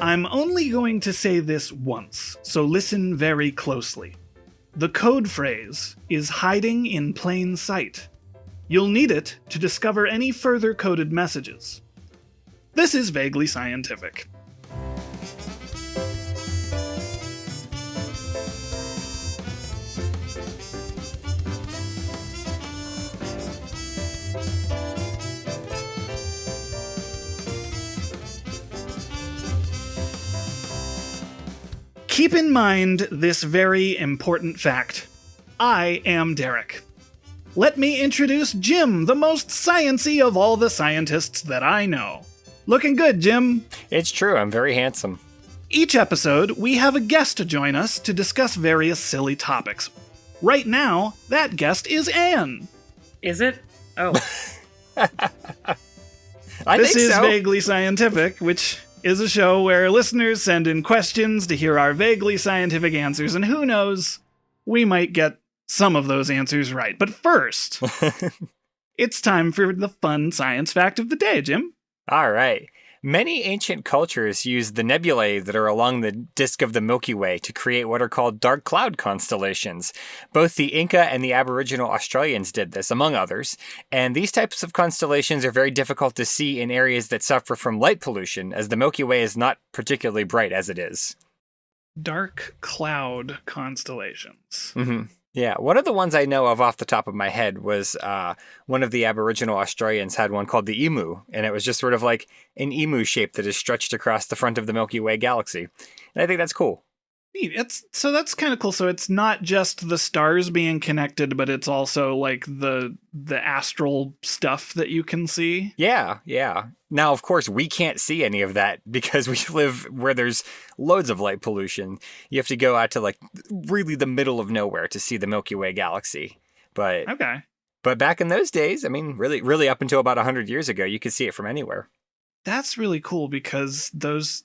I'm only going to say this once, so listen very closely. The code phrase is hiding in plain sight. You'll need it to discover any further coded messages. This is vaguely scientific. Keep in mind this very important fact. I am Derek. Let me introduce Jim, the most science-y of all the scientists that I know. Looking good, Jim. It's true, I'm very handsome. Each episode, we have a guest to join us to discuss various silly topics. Right now, that guest is Anne. Is it? Oh. This is Vaguely Scientific, which is a show where listeners send in questions to hear our vaguely scientific answers, and who knows, we might get some of those answers right. But first, it's time for the fun science fact of the day, Jim. All right. Many ancient cultures used the nebulae that are along the disk of the Milky Way to create what are called dark cloud constellations. Both the Inca and the Aboriginal Australians did this, among others. And these types of constellations are very difficult to see in areas that suffer from light pollution, as the Milky Way is not particularly bright as it is. Dark cloud constellations. Mm-hmm. Yeah, one of the ones I know of off the top of my head was one of the Aboriginal Australians had one called the emu, and it was just sort of like an emu shape that is stretched across the front of the Milky Way galaxy. And I think that's cool. Neat. That's kind of cool. So it's not just the stars being connected, but it's also like the astral stuff that you can see. Yeah. Now, of course, we can't see any of that because we live where there's loads of light pollution. You have to go out to like really the middle of nowhere to see the Milky Way galaxy. But back in those days, I mean, really up until about 100 years ago, you could see it from anywhere. That's really cool because those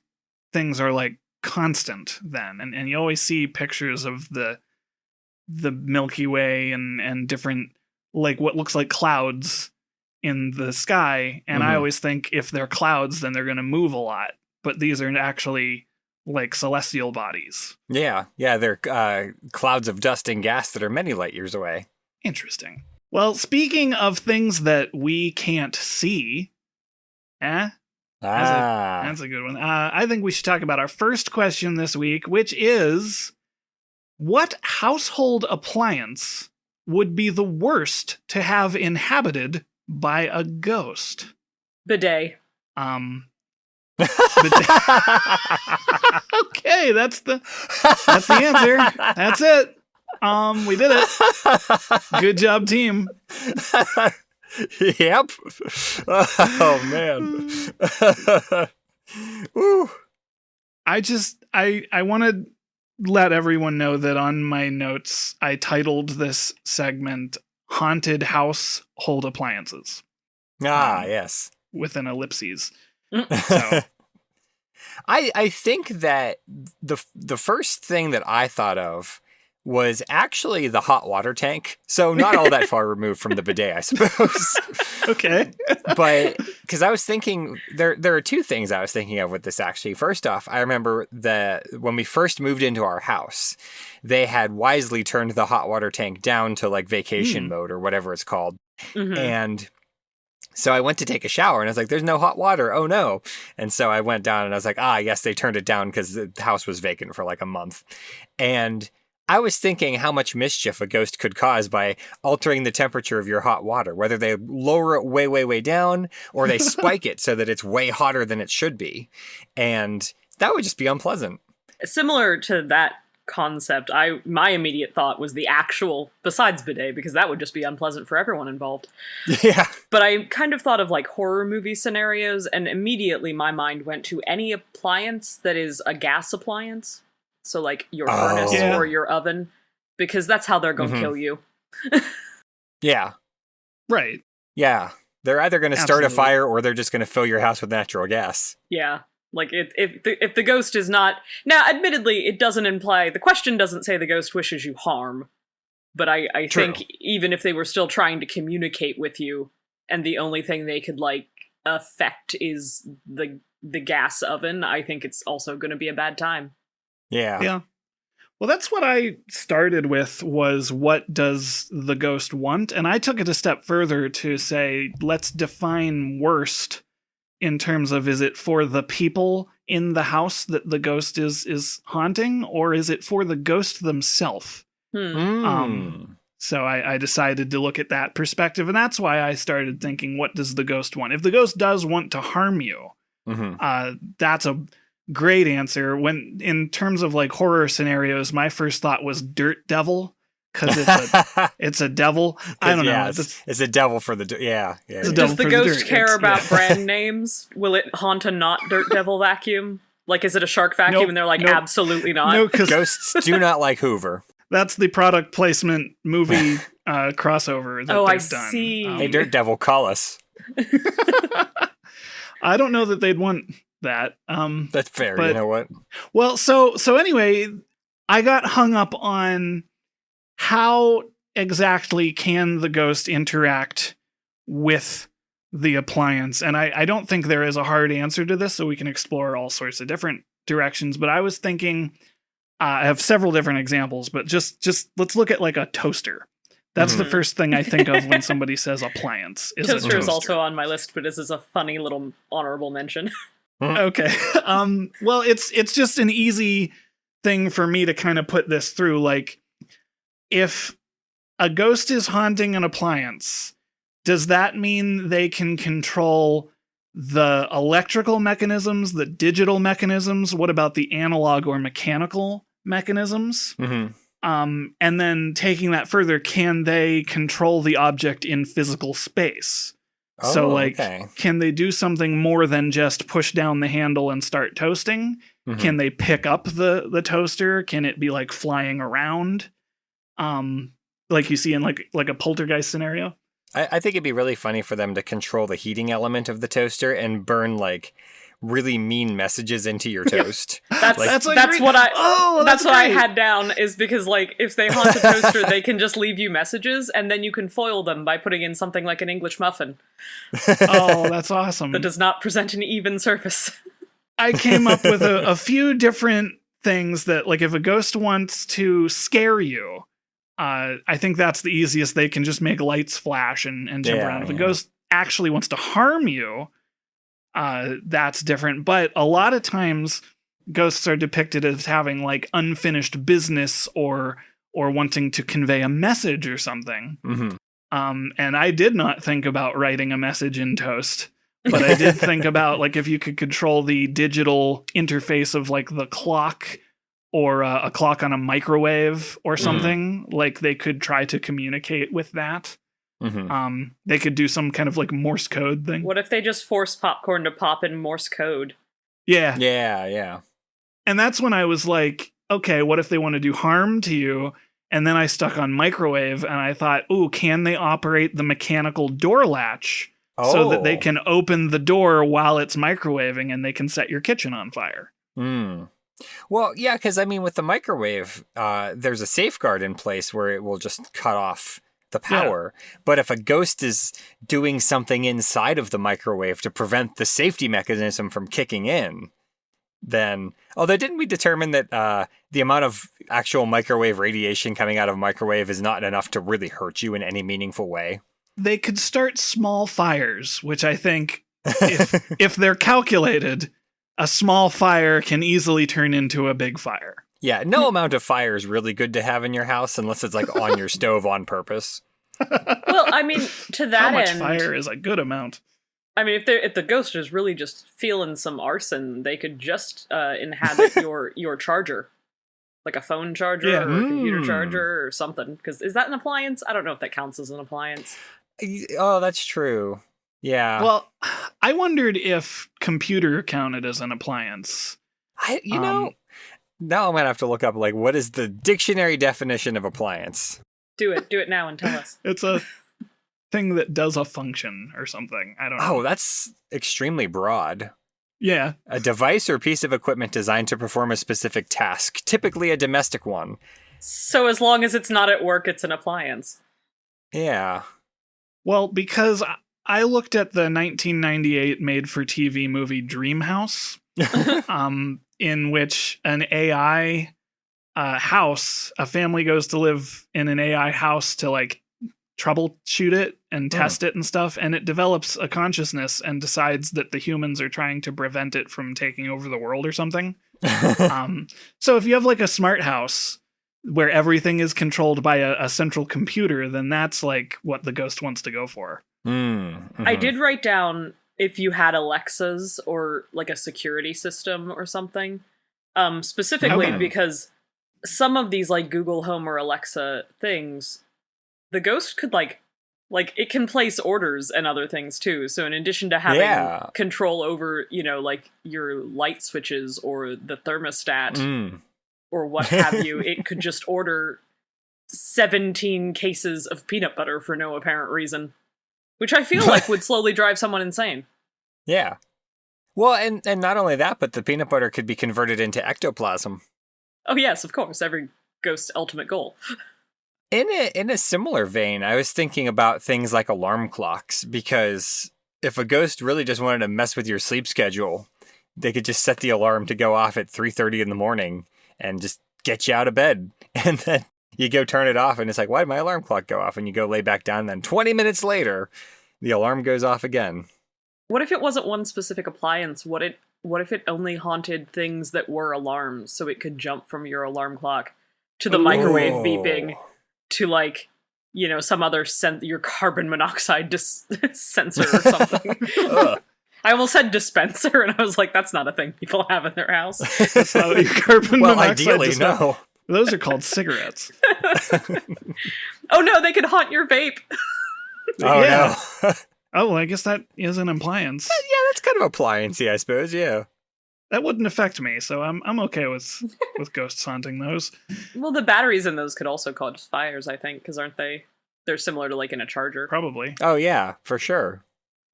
things are like constant then, and you always see pictures of the Milky Way and different, like what looks like clouds in the sky, and I always think if they're clouds then they're going to move a lot, but these are actually like celestial bodies. Yeah, they're clouds of dust and gas that are many light years away. Interesting. Well, speaking of things that we can't see, that's a good one. I think we should talk about our first question this week, which is, what household appliance would be the worst to have inhabited by a ghost? Bidet. Bidet. Okay, that's the answer. That's it. We did it. Good job, team. Yep. Oh man. Woo. I want to let everyone know that on my notes I titled this segment Haunted Household Appliances. Yes. With an ellipses. So I think that the first thing that I thought of was actually the hot water tank. So not all that far removed from the bidet, I suppose. Okay. But because I was thinking, there are two things I was thinking of with this actually. First off, I remember that when we first moved into our house, they had wisely turned the hot water tank down to like vacation mode or whatever it's called. Mm-hmm. And so I went to take a shower and I was like, there's no hot water. Oh no. And so I went down and I was like, yes, they turned it down because the house was vacant for like a month. And I was thinking how much mischief a ghost could cause by altering the temperature of your hot water, whether they lower it way, way, way down or they spike it so that it's way hotter than it should be. And that would just be unpleasant. Similar to that concept, my immediate thought was the actual, besides bidet, because that would just be unpleasant for everyone involved. Yeah. But I kind of thought of like horror movie scenarios, and immediately my mind went to any appliance that is a gas appliance. So like your furnace or your oven, because that's how they're going to kill you. Yeah. Right. Yeah. They're either going to start a fire or they're just going to fill your house with natural gas. Yeah. Like if the ghost is not, now admittedly it doesn't imply, the question doesn't say the ghost wishes you harm, but I think even if they were still trying to communicate with you and the only thing they could like affect is the the gas oven, I think it's also going to be a bad time. Yeah. Yeah. Well, that's what I started with, was what does the ghost want? And I took it a step further to say, let's define worst in terms of, is it for the people in the house that the ghost is haunting, or is it for the ghost themselves? So I decided to look at that perspective, and that's why I started thinking, what does the ghost want? If the ghost does want to harm you, that's a great answer. When in terms of like horror scenarios, my first thought was dirt devil, because it's a devil. I don't know. It's a devil for the yeah. Does the ghost care about brand names? Will it haunt a not dirt devil vacuum? Like, is it a shark vacuum? Nope, and they're like, nope. Absolutely not. No, because ghosts do not like Hoover. That's the product placement movie crossover that they've done. See. Hey, dirt devil, call us. I don't know that they'd want that. That's fair. But, you know what? Well, so anyway, I got hung up on how exactly can the ghost interact with the appliance, and I don't think there is a hard answer to this, so we can explore all sorts of different directions. But I was thinking, I have several different examples, but just let's look at like a toaster. That's the first thing I think of when somebody says appliance. Toaster is also on my list, but this is a funny little honorable mention. Okay. Well, it's just an easy thing for me to kind of put this through. Like, if a ghost is haunting an appliance, does that mean they can control the electrical mechanisms, the digital mechanisms? What about the analog or mechanical mechanisms? And then taking that further, can they control the object in physical space? So, like, can they do something more than just push down the handle and start toasting? Can they pick up the toaster? Can it be, like, flying around? Like you see in, like a poltergeist scenario? I think it'd be really funny for them to control the heating element of the toaster and burn, like, really mean messages into your toast. That's what I had down, is because, like, if they haunt a toaster, they can just leave you messages, and then you can foil them by putting in something like an English muffin. Oh, that's awesome. That does not present an even surface. I came up with a few different things that, like, if a ghost wants to scare you, I think that's the easiest. They can just make lights flash and jump around. If a ghost actually wants to harm you, that's different. But a lot of times ghosts are depicted as having, like, unfinished business or wanting to convey a message or something. And I did not think about writing a message in toast, but I did think about, like, if you could control the digital interface of, like, the clock or a clock on a microwave or something, like, they could try to communicate with that. They could do some kind of, like, Morse code thing. What if they just force popcorn to pop in Morse code? Yeah. And that's when I was like, okay, what if they want to do harm to you? And then I stuck on microwave, and I thought, ooh, can they operate the mechanical door latch so that they can open the door while it's microwaving and they can set your kitchen on fire? Well, yeah, because, I mean, with the microwave, there's a safeguard in place where it will just cut off the power. But if a ghost is doing something inside of the microwave to prevent the safety mechanism from kicking in, then, although didn't we determine that the amount of actual microwave radiation coming out of a microwave is not enough to really hurt you in any meaningful way? They could start small fires, which I think, if they're calculated, a small fire can easily turn into a big fire. Yeah, no amount of fire is really good to have in your house unless it's, like, on your stove on purpose. Well, I mean, to that How much end, fire is a good amount? I mean, if the ghost is really just feeling some arson, they could just inhabit your charger, like a phone charger or a computer charger or something. Because is that an appliance? I don't know if that counts as an appliance. Oh, that's true. Yeah. Well, I wondered if computer counted as an appliance. You know, now I'm going to have to look up, like, what is the dictionary definition of appliance? Do it now and tell us. It's a thing that does a function or something. I don't know. Oh, that's extremely broad. Yeah. A device or piece of equipment designed to perform a specific task, typically a domestic one. So as long as it's not at work, it's an appliance. Yeah. Well, because I looked at the 1998 made-for-TV movie Dreamhouse, in which an AI house, a family goes to live in an AI house to like troubleshoot it and test it and stuff, and it develops a consciousness and decides that the humans are trying to prevent it from taking over the world or something. So if you have like a smart house where everything is controlled by a central computer, then that's like what the ghost wants to go for. I did write down if you had Alexas or like a security system or something, specifically because some of these like Google Home or Alexa things, the ghost could like it can place orders and other things too. So in addition to having control over, you know, like your light switches or the thermostat or what have you, it could just order 17 cases of peanut butter for no apparent reason, which I feel like would slowly drive someone insane. Yeah. Well, and not only that, but the peanut butter could be converted into ectoplasm. Oh yes, of course, every ghost's ultimate goal. In a similar vein, I was thinking about things like alarm clocks, because if a ghost really just wanted to mess with your sleep schedule, they could just set the alarm to go off at 3:30 in the morning and just get you out of bed. And then you go turn it off and it's like, why did my alarm clock go off? And you go lay back down, and then 20 minutes later, the alarm goes off again. What if it wasn't one specific appliance? What if it only haunted things that were alarms, so it could jump from your alarm clock to the microwave beeping to like, you know, some other your carbon monoxide sensor or something. I almost said dispenser, and I was like, that's not a thing people have in their house. That's not what your carbon monoxide ideally, dispenser. no. Those are called cigarettes. Oh no, they could haunt your vape. Oh Yeah. no. Oh, well, I guess that is an appliance. Yeah, that's kind of appliance-y, I suppose, yeah. That wouldn't affect me, so I'm okay with ghosts haunting those. Well, the batteries in those could also cause fires, I think, because aren't they? They're similar to like in a charger. Probably. Oh yeah, for sure.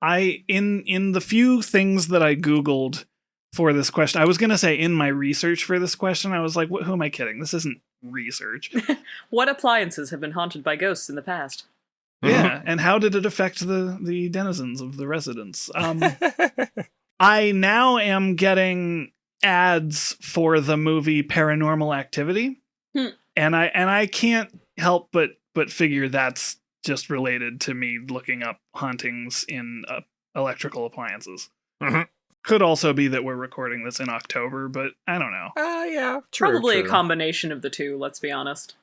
In the few things that I Googled for this question, I was going to say in my research for this question, I was like, who am I kidding? This isn't research. What appliances have been haunted by ghosts in the past? Yeah, and how did it affect the denizens of the residence? I now am getting ads for the movie Paranormal Activity, and I can't help but figure that's just related to me looking up hauntings in electrical appliances. Could also be that we're recording this in October, but I don't know. Yeah, true. Probably a combination of the two, let's be honest.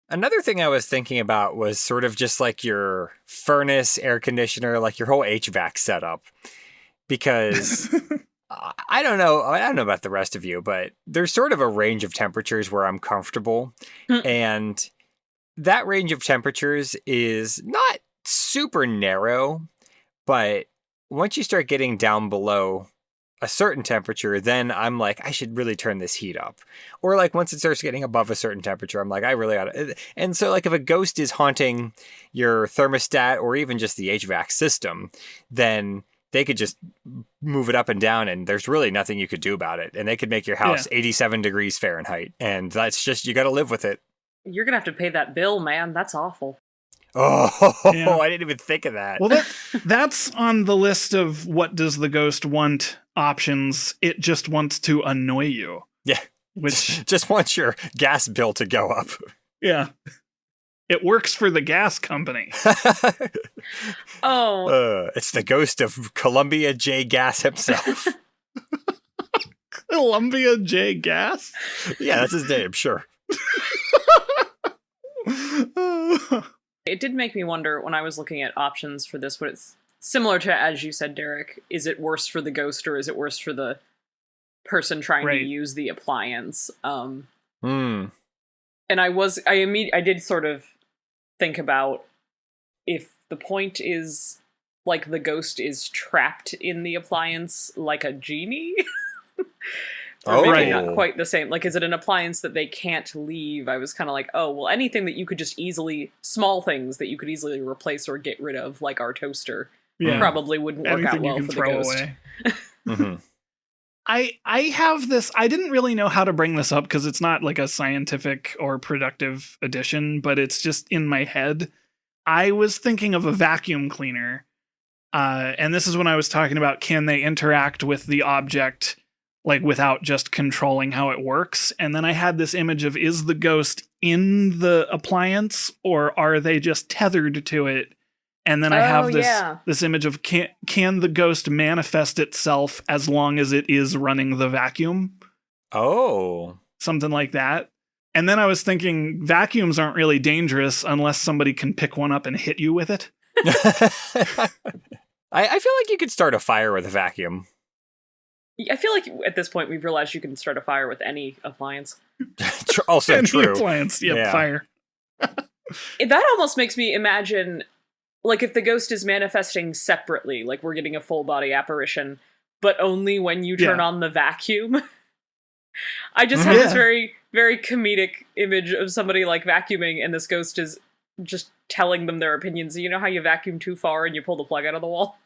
Another thing I was thinking about was sort of just like your furnace, air conditioner, like your whole HVAC setup. Because I don't know about the rest of you, but there's sort of a range of temperatures where I'm comfortable. And that range of temperatures is not super narrow, but once you start getting down below a certain temperature, then I'm like, I should really turn this heat up. Or like once it starts getting above a certain temperature, I'm like, I really ought to. And so like if a ghost is haunting your thermostat or even just the HVAC system, then they could just move it up and down and there's really nothing you could do about it. And they could make your house 87 degrees Fahrenheit. And that's just, you got to live with it. You're going to have to pay that bill, man. That's awful. Oh, yeah. I didn't even think of that. Well, that's on the list of what does the ghost want options. It just wants to annoy you. Yeah. Which just wants your gas bill to go up. Yeah. It works for the gas company. It's the ghost of Columbia J. Gas himself. Columbia J. Gas? Yeah, that's his name, sure. It did make me wonder when I was looking at options for this, what it's similar to, as you said, Derek, is it worse for the ghost or is it worse for the person trying to use the appliance? And I did sort of think about if the point is like the ghost is trapped in the appliance like a genie. Or maybe not quite the same. Like, is it an appliance that they can't leave? I was kind of like, oh, well, anything that you could just small things that you could easily replace or get rid of, like our toaster, probably wouldn't work out well for the ghost. I have this, I didn't really know how to bring this up because it's not like a scientific or productive addition, but it's just in my head. I was thinking of a vacuum cleaner. And this is when I was talking about, can they interact with the object like without just controlling how it works? And then I had this image of, is the ghost in the appliance or are they just tethered to it? And then I have this image of, can the ghost manifest itself as long as it is running the vacuum? Oh. Something like that. And then I was thinking, vacuums aren't really dangerous unless somebody can pick one up and hit you with it. I feel like you could start a fire with a vacuum. I feel like at this point we've realized you can start a fire with any appliance. Also any true. Appliance, yeah, fire. That almost makes me imagine, like, if the ghost is manifesting separately, like we're getting a full body apparition, but only when you turn on the vacuum. I just have this very, very comedic image of somebody like vacuuming, and this ghost is just telling them their opinions. You know how you vacuum too far and you pull the plug out of the wall?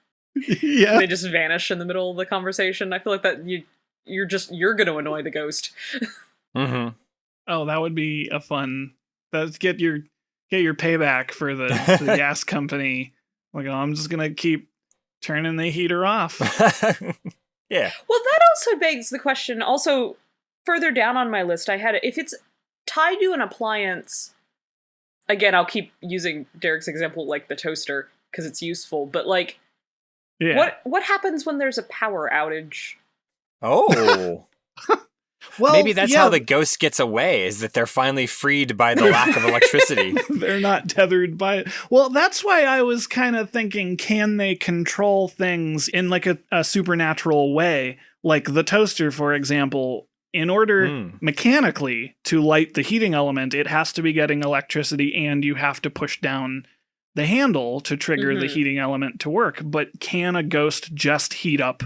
Yeah. They just vanish in the middle of the conversation. I feel like that you're going to annoy the ghost. Mm-hmm. Oh, that would be a fun. That's get your payback for the gas company. Like, oh, I'm just gonna keep turning the heater off. Yeah. Well, that also begs the question. Also, further down on my list, I had if it's tied to an appliance. Again, I'll keep using Derek's example, like the toaster, because it's useful. But like. Yeah. What happens when there's a power outage? Oh. Well, maybe that's how the ghost gets away, is that they're finally freed by the lack of electricity. They're not tethered by it. Well, that's why I was kind of thinking, can they control things in like a supernatural way? Like the toaster, for example, in order mechanically to light the heating element, it has to be getting electricity and you have to push down the handle to trigger the heating element to work. But can a ghost just heat up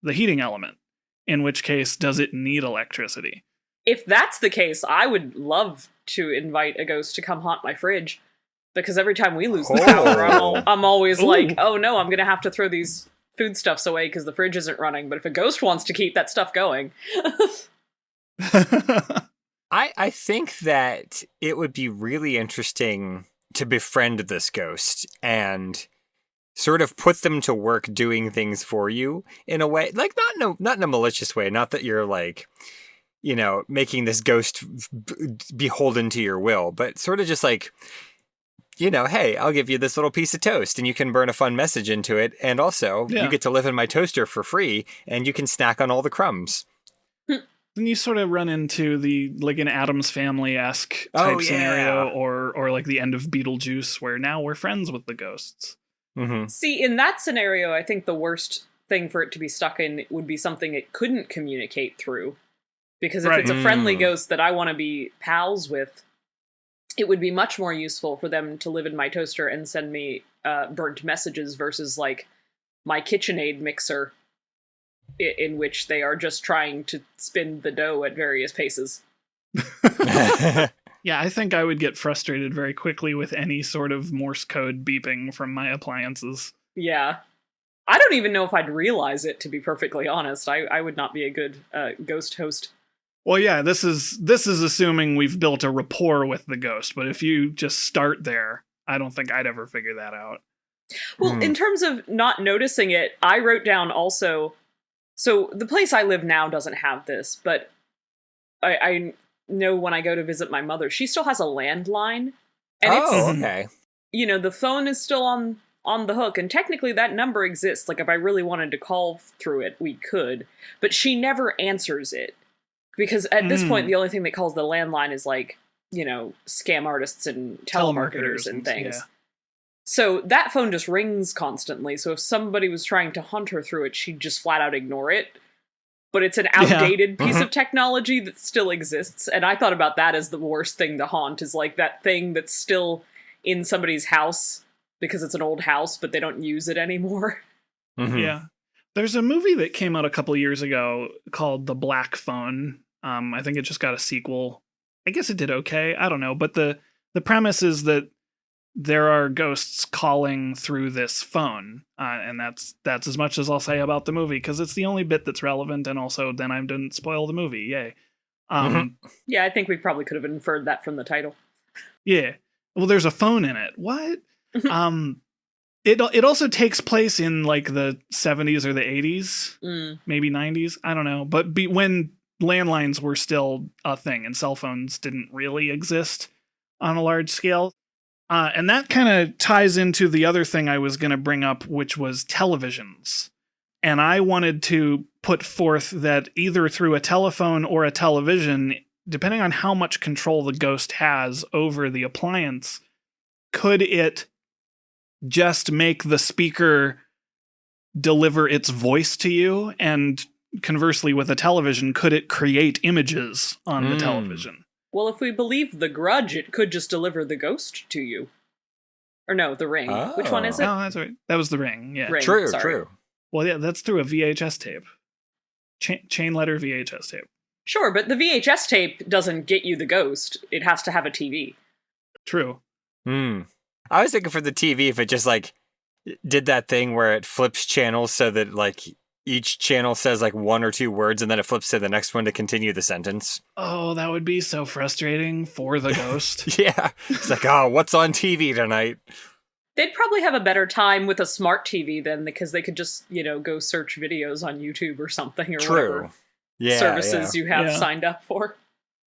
the heating element? In which case, does it need electricity? If that's the case, I would love to invite a ghost to come haunt my fridge. Because every time we lose the power, I'm always like, oh no, I'm going to have to throw these foodstuffs away because the fridge isn't running. But if a ghost wants to keep that stuff going... I think that it would be really interesting to befriend this ghost and sort of put them to work doing things for you in a way, like not in a malicious way, not that you're like, you know, making this ghost beholden to your will, but sort of just like, you know, hey, I'll give you this little piece of toast and you can burn a fun message into it. And also you get to live in my toaster for free and you can snack on all the crumbs. Then you sort of run into the like an Addams Family-esque type scenario, or like the end of Beetlejuice, where now we're friends with the ghosts. Mm-hmm. See, in that scenario, I think the worst thing for it to be stuck in would be something it couldn't communicate through. Because if it's a friendly ghost that I want to be pals with, it would be much more useful for them to live in my toaster and send me burnt messages versus like my KitchenAid mixer, in which they are just trying to spin the dough at various paces. Yeah, I think I would get frustrated very quickly with any sort of Morse code beeping from my appliances. Yeah. I don't even know if I'd realize it, to be perfectly honest. I would not be a good ghost host. Well, yeah, this is assuming we've built a rapport with the ghost, but if you just start there, I don't think I'd ever figure that out. Well, in terms of not noticing it, I wrote down also... So the place I live now doesn't have this, but I know when I go to visit my mother, she still has a landline. And okay. You know, the phone is still on the hook, and technically that number exists. Like, if I really wanted to call through it, we could. But she never answers it. Because at this point, the only thing that calls the landline is, like, you know, scam artists and telemarketers and things. Yeah. So that phone just rings constantly. So if somebody was trying to hunt her through it, she'd just flat out ignore it. But it's an outdated piece of technology that still exists. And I thought about that as the worst thing to haunt, is like that thing that's still in somebody's house because it's an old house, but they don't use it anymore. Mm-hmm. Yeah. There's a movie that came out a couple years ago called The Black Phone. I think it just got a sequel. I guess it did okay. I don't know. But the premise is that there are ghosts calling through this phone, and that's as much as I'll say about the movie, because it's the only bit that's relevant, and also then I didn't spoil the movie. Yay. Yeah, I think we probably could have inferred that from the title. Yeah. Well, there's a phone in it. What? It also takes place in like the 70s or the 80s, maybe 90s. I don't know. But when landlines were still a thing and cell phones didn't really exist on a large scale. And that kind of ties into the other thing I was going to bring up, which was televisions. And I wanted to put forth that either through a telephone or a television, depending on how much control the ghost has over the appliance, could it just make the speaker deliver its voice to you? And conversely, with a television, could it create images on the television? Well, if we believe The Grudge, it could just deliver the ghost to you. Or no, The Ring. Oh. Which one is it? Oh, that's right. That was The Ring, yeah. Ring, True, sorry. true. Well, yeah, that's through a VHS tape. Chain letter VHS tape. Sure, but the VHS tape doesn't get you the ghost. It has to have a TV. True. I was thinking for the TV, if it just like did that thing where it flips channels so that like each channel says like one or two words and then it flips to the next one to continue the sentence. Oh, that would be so frustrating for the ghost. Yeah. It's like, oh, what's on TV tonight? They'd probably have a better time with a smart TV then, because they could just, go search videos on YouTube or something, or True. whatever services you have signed up for.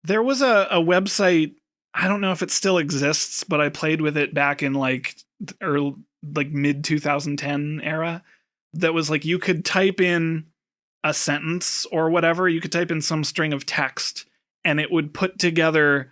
There was a website, I don't know if it still exists, but I played with it back in like mid 2010 era, that was like you could type in a sentence or whatever, you could type in some string of text and it would put together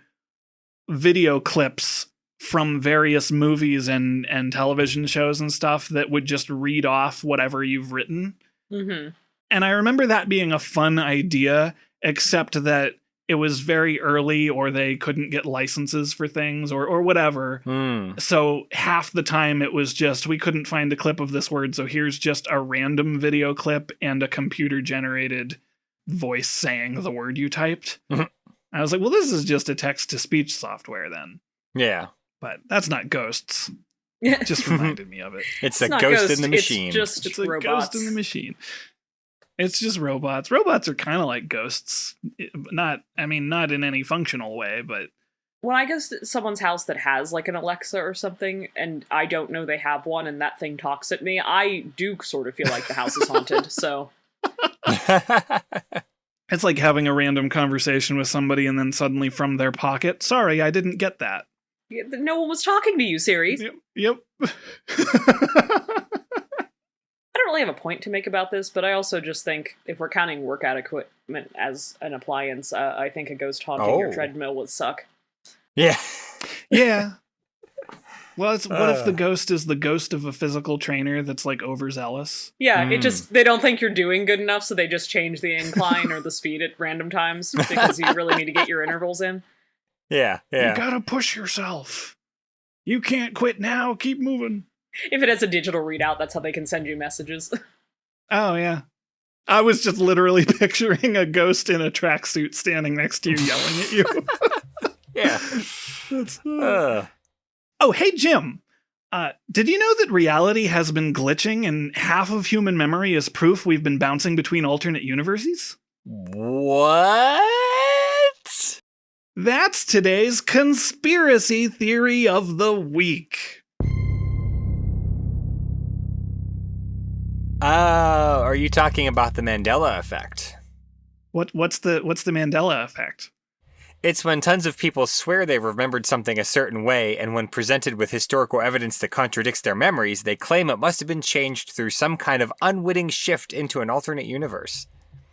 video clips from various movies and television shows and stuff that would just read off whatever you've written. Mm-hmm. And I remember that being a fun idea, except that it was very early, or they couldn't get licenses for things or whatever. So half the time it was just, we couldn't find a clip of this word, so here's just a random video clip and a computer generated voice saying the word you typed. I was like, well, this is just a text-to-speech software then. Yeah. But that's not ghosts. It just reminded me of it. It's a ghost in the machine. It's a robots. ghost in the machine. It's just robots. Robots are kind of like ghosts. Not in any functional way, but... When I go to someone's house that has like an Alexa or something, and I don't know they have one, and that thing talks at me, I do sort of feel like the house is haunted, so... It's like having a random conversation with somebody and then suddenly from their pocket, sorry, I didn't get that. No one was talking to you, Siri. Yep. I don't really have a point to make about this, but I also just think if we're counting workout equipment as an appliance, I think a ghost haunting your treadmill would suck. Yeah. Yeah. Well, what if the ghost is the ghost of a physical trainer that's like overzealous? Yeah, they don't think you're doing good enough, so they just change the incline or the speed at random times because you really need to get your intervals in. Yeah. You gotta push yourself. You can't quit now. Keep moving. If it has a digital readout, that's how they can send you messages. Oh, yeah. I was just literally picturing a ghost in a tracksuit standing next to you yelling at you. Yeah. Oh, hey, Jim. Did you know that reality has been glitching and half of human memory is proof we've been bouncing between alternate universes? What? That's today's conspiracy theory of the week. Are you talking about the Mandela effect? What's the Mandela effect? It's when tons of people swear they've remembered something a certain way, and when presented with historical evidence that contradicts their memories, they claim it must have been changed through some kind of unwitting shift into an alternate universe.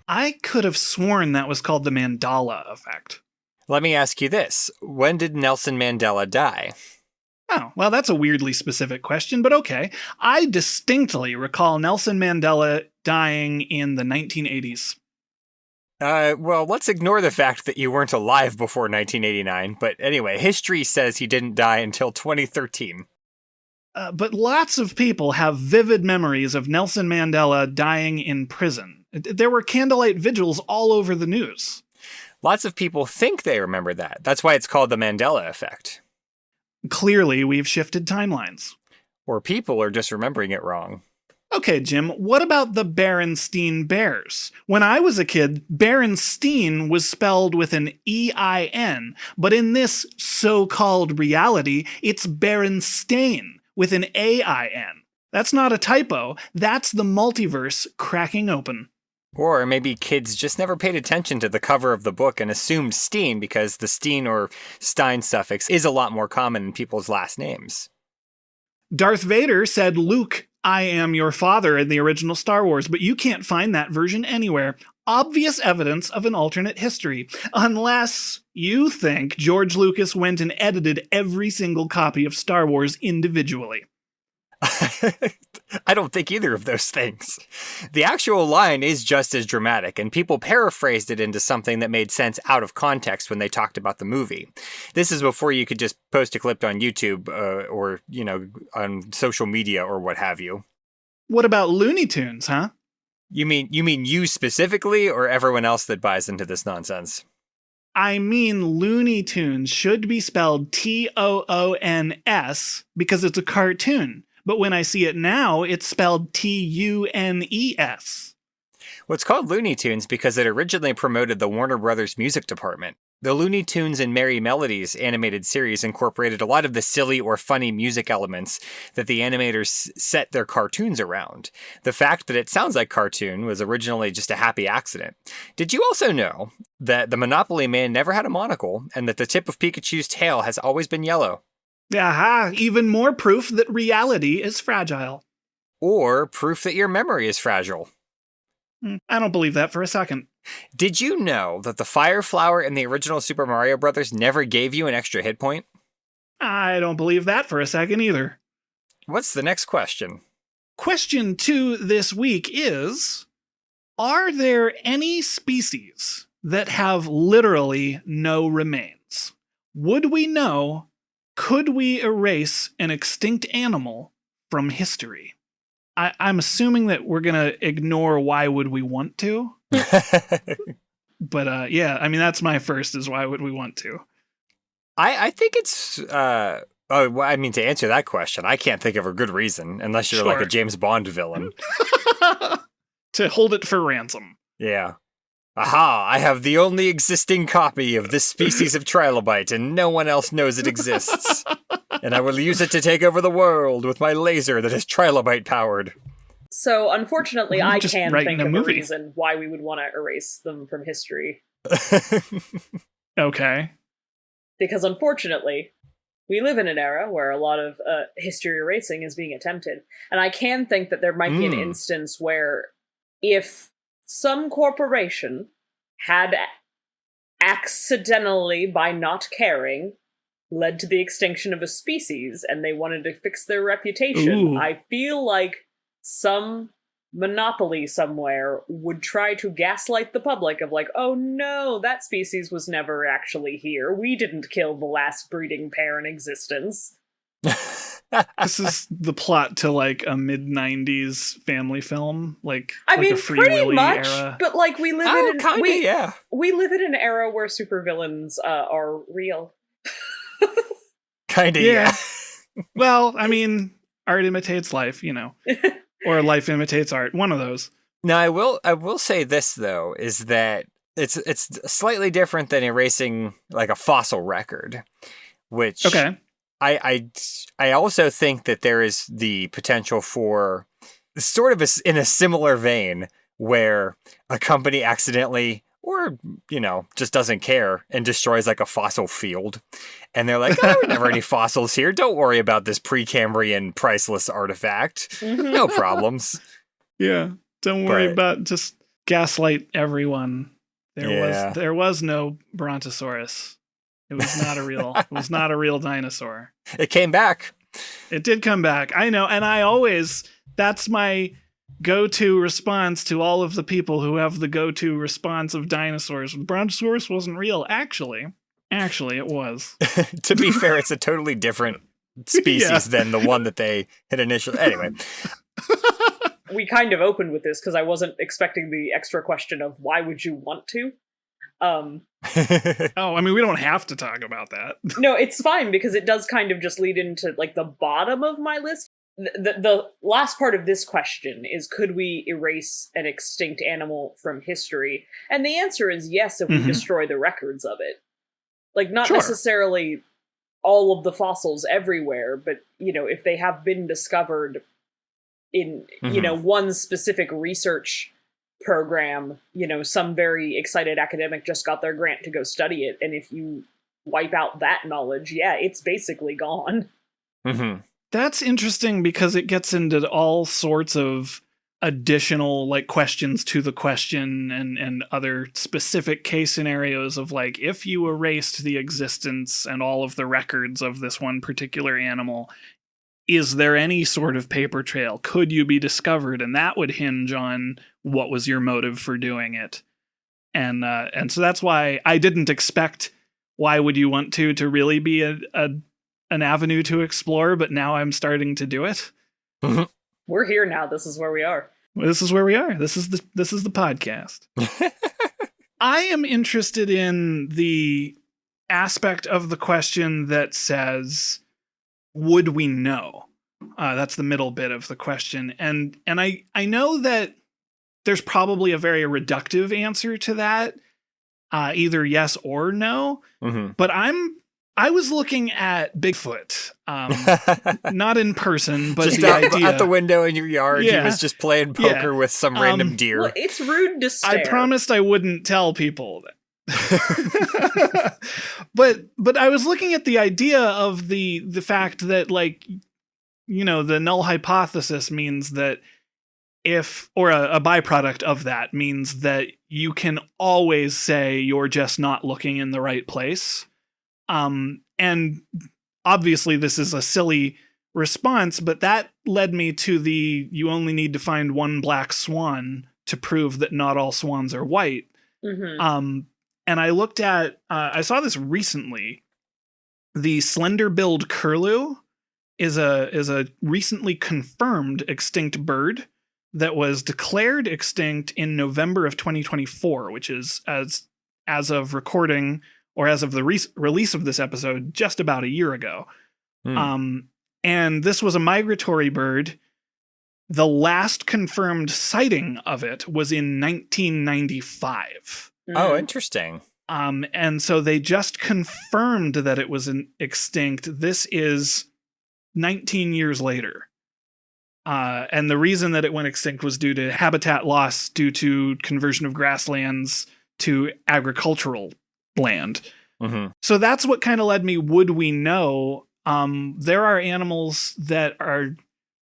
I could have sworn that was called the Mandela effect. Let me ask you this. When did Nelson Mandela die? Oh, well, that's a weirdly specific question, but okay. I distinctly recall Nelson Mandela dying in the 1980s. Well, let's ignore the fact that you weren't alive before 1989, but anyway, history says he didn't die until 2013. But lots of people have vivid memories of Nelson Mandela dying in prison. There were candlelight vigils all over the news. Lots of people think they remember that. That's why it's called the Mandela effect. Clearly, we've shifted timelines. Or people are just remembering it wrong. Okay, Jim, what about the Berenstein Bears? When I was a kid, Berenstein was spelled with an E-I-N, but in this so-called reality, it's Berenstain with an AIN. That's not a typo. That's the multiverse cracking open. Or maybe kids just never paid attention to the cover of the book and assumed Steen because the Steen or Stein suffix is a lot more common in people's last names. Darth Vader said, "Luke, I am your father" in the original Star Wars, but you can't find that version anywhere. Obvious evidence of an alternate history. Unless you think George Lucas went and edited every single copy of Star Wars individually. I don't think either of those things. The actual line is just as dramatic, and people paraphrased it into something that made sense out of context when they talked about the movie. This is before you could just post a clip on YouTube or, on social media or what have you. What about Looney Tunes, huh? You mean you specifically, or everyone else that buys into this nonsense? I mean, Looney Tunes should be spelled Toons because it's a cartoon. But when I see it now, it's spelled Tunes. Well, it's called Looney Tunes because it originally promoted the Warner Brothers music department. The Looney Tunes and Merry Melodies animated series incorporated a lot of the silly or funny music elements that the animators set their cartoons around. The fact that it sounds like cartoon was originally just a happy accident. Did you also know that the Monopoly Man never had a monocle and that the tip of Pikachu's tail has always been yellow? Aha, even more proof that reality is fragile. Or proof that your memory is fragile. I don't believe that for a second. Did you know that the Fire Flower in the original Super Mario Bros. Never gave you an extra hit point? I don't believe that for a second either. What's the next question? Question 2 this week is, are there any species that have literally no remains? Would we know? Could we erase an extinct animal from history? I'm assuming that we're going to ignore why would we want to. But yeah, I mean, that's my first is why would we want to? I think it's, to answer that question, I can't think of a good reason unless you're like a James Bond villain. To hold it for ransom. Yeah. Aha, I have the only existing copy of this species of trilobite and no one else knows it exists. And I will use it to take over the world with my laser that is trilobite powered. So, unfortunately, I can think of a movie. reason why we would want to erase them from history. Okay. Because, unfortunately, we live in an era where a lot of history erasing is being attempted. And I can think that there might be an instance where if some corporation had accidentally, by not caring, led to the extinction of a species and they wanted to fix their reputation, I feel like some monopoly somewhere would try to gaslight the public of like, oh no, that species was never actually here. We didn't kill the last breeding pair in existence. This is the plot to like a mid-90s family film, like a Free pretty Willy much, era. but like we live we live in an era where supervillains are real. Kinda, yeah. Well, I mean, art imitates life, or life imitates art. One of those. Now, I will say this though, is that it's slightly different than erasing like a fossil record, which I also think that there is the potential for sort of in a similar vein where a company accidentally or, just doesn't care and destroys like a fossil field. And they're like, there were never any fossils here. Don't worry about this Precambrian priceless artifact. No problems. Yeah. Don't worry about, just gaslight everyone. There was no Brontosaurus. It was not a real dinosaur. It came back. It did come back. I know. And that's my go-to response to all of the people who have the go-to response of dinosaurs. Brontosaurus wasn't real. Actually, it was. To be fair, it's a totally different species than the one that they had initially. Anyway. We kind of opened with this because I wasn't expecting the extra question of why would you want to? We don't have to talk about that. No, it's fine because it does kind of just lead into like the bottom of my list. The last part of this question is, could we erase an extinct animal from history? And the answer is yes if we destroy the records of it. Like, not necessarily all of the fossils everywhere, but, if they have been discovered in, one specific research program, some very excited academic just got their grant to go study it, and if you wipe out that knowledge, it's basically gone. Mm-hmm. That's interesting because it gets into all sorts of additional like questions to the question and other specific case scenarios of like, if you erased the existence and all of the records of this one particular animal, is there any sort of paper trail? Could you be discovered? And that would hinge on what was your motive for doing it. And so that's why I didn't expect why would you want to really be an avenue to explore, but now I'm starting to do it. Mm-hmm. We're here now. This is where we are. This is where we are. This is the podcast. I am interested in the aspect of the question that says, would we know? That's the middle bit of the question. And I know that there's probably a very reductive answer to that, either yes or no. Mm-hmm. But I was looking at Bigfoot, not in person, but just the idea at the window in your yard. Yeah. He was just playing poker with some random deer. Well, it's rude to stare. I promised I wouldn't tell people that. but I was looking at the idea of the fact that, like, the null hypothesis means that or a byproduct of that means that you can always say you're just not looking in the right place. And obviously this is a silly response, but that led me to you only need to find one black swan to prove that not all swans are white. Mm-hmm. And I looked at, I saw this recently. The slender-billed curlew is a recently confirmed extinct bird that was declared extinct in November of 2024, which is as of recording, or as of the release of this episode, just about a year ago. And this was a migratory bird. The last confirmed sighting of it was in 1995. Oh, interesting. And so they just confirmed that it was extinct. This is 19 years later. And the reason that it went extinct was due to habitat loss due to conversion of grasslands to agricultural land. Mm-hmm. So that's what kind of led me, would we know? There are animals that are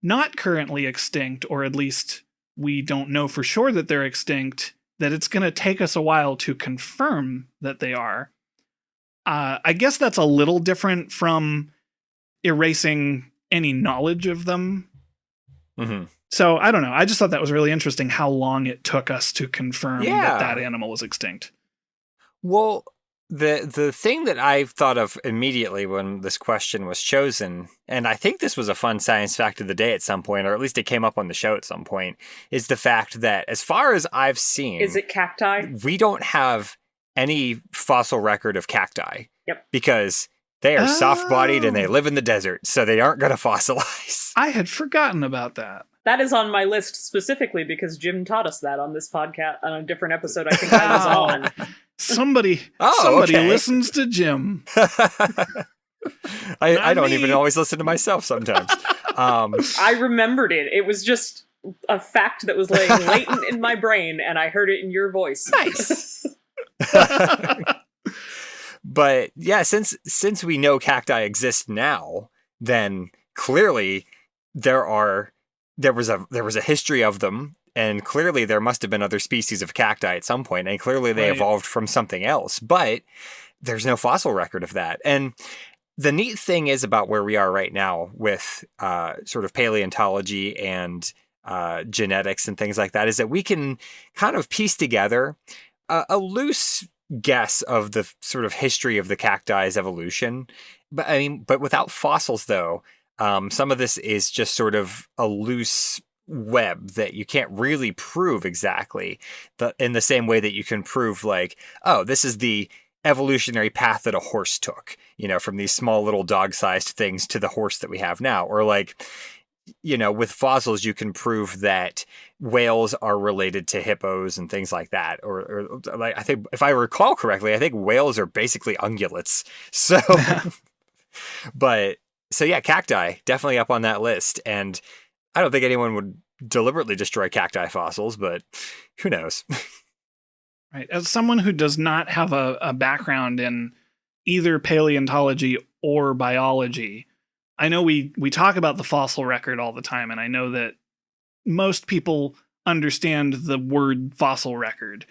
not currently extinct, or at least we don't know for sure that they're extinct, that it's going to take us a while to confirm that they are. I guess that's a little different from erasing any knowledge of them. Mm-hmm. So I don't know. I just thought that was really interesting how long it took us to confirm that animal was extinct. Well, the thing that I thought of immediately when this question was chosen, and I think this was a fun science fact of the day at some point, or at least it came up on the show at some point, is the fact that as far as I've seen... Is it cacti? We don't have any fossil record of cacti. Yep. Because they are soft-bodied and they live in the desert, so they aren't going to fossilize. I had forgotten about that. That is on my list specifically because Jim taught us that on this podcast, on a different episode I think I was on. Somebody okay. listens to Jim. I don't even always listen to myself sometimes. I remembered it. It was just a fact that was laying latent in my brain, and I heard it in your voice. Nice. But yeah, since we know cacti exist now, then clearly there was a history of them, and clearly there must have been other species of cacti at some point, and clearly they evolved from something else, but there's no fossil record of that. And the neat thing is about where we are right now with sort of paleontology and genetics and things like that, is that we can kind of piece together a loose guess of the sort of history of the cacti's evolution. But without fossils, though, some of this is just sort of a loose web that you can't really prove exactly in the same way that you can prove, like, oh, this is the evolutionary path that a horse took, from these small little dog-sized things to the horse that we have now. Or like, with fossils, you can prove that whales are related to hippos and things like that. Or like, I think, if I recall correctly, I think whales are basically ungulates. So But so yeah, cacti definitely up on that list. And I don't think anyone would deliberately destroy cacti fossils, but who knows? Right. As someone who does not have a background in either paleontology or biology, I know we talk about the fossil record all the time, and I know that most people understand the word fossil record.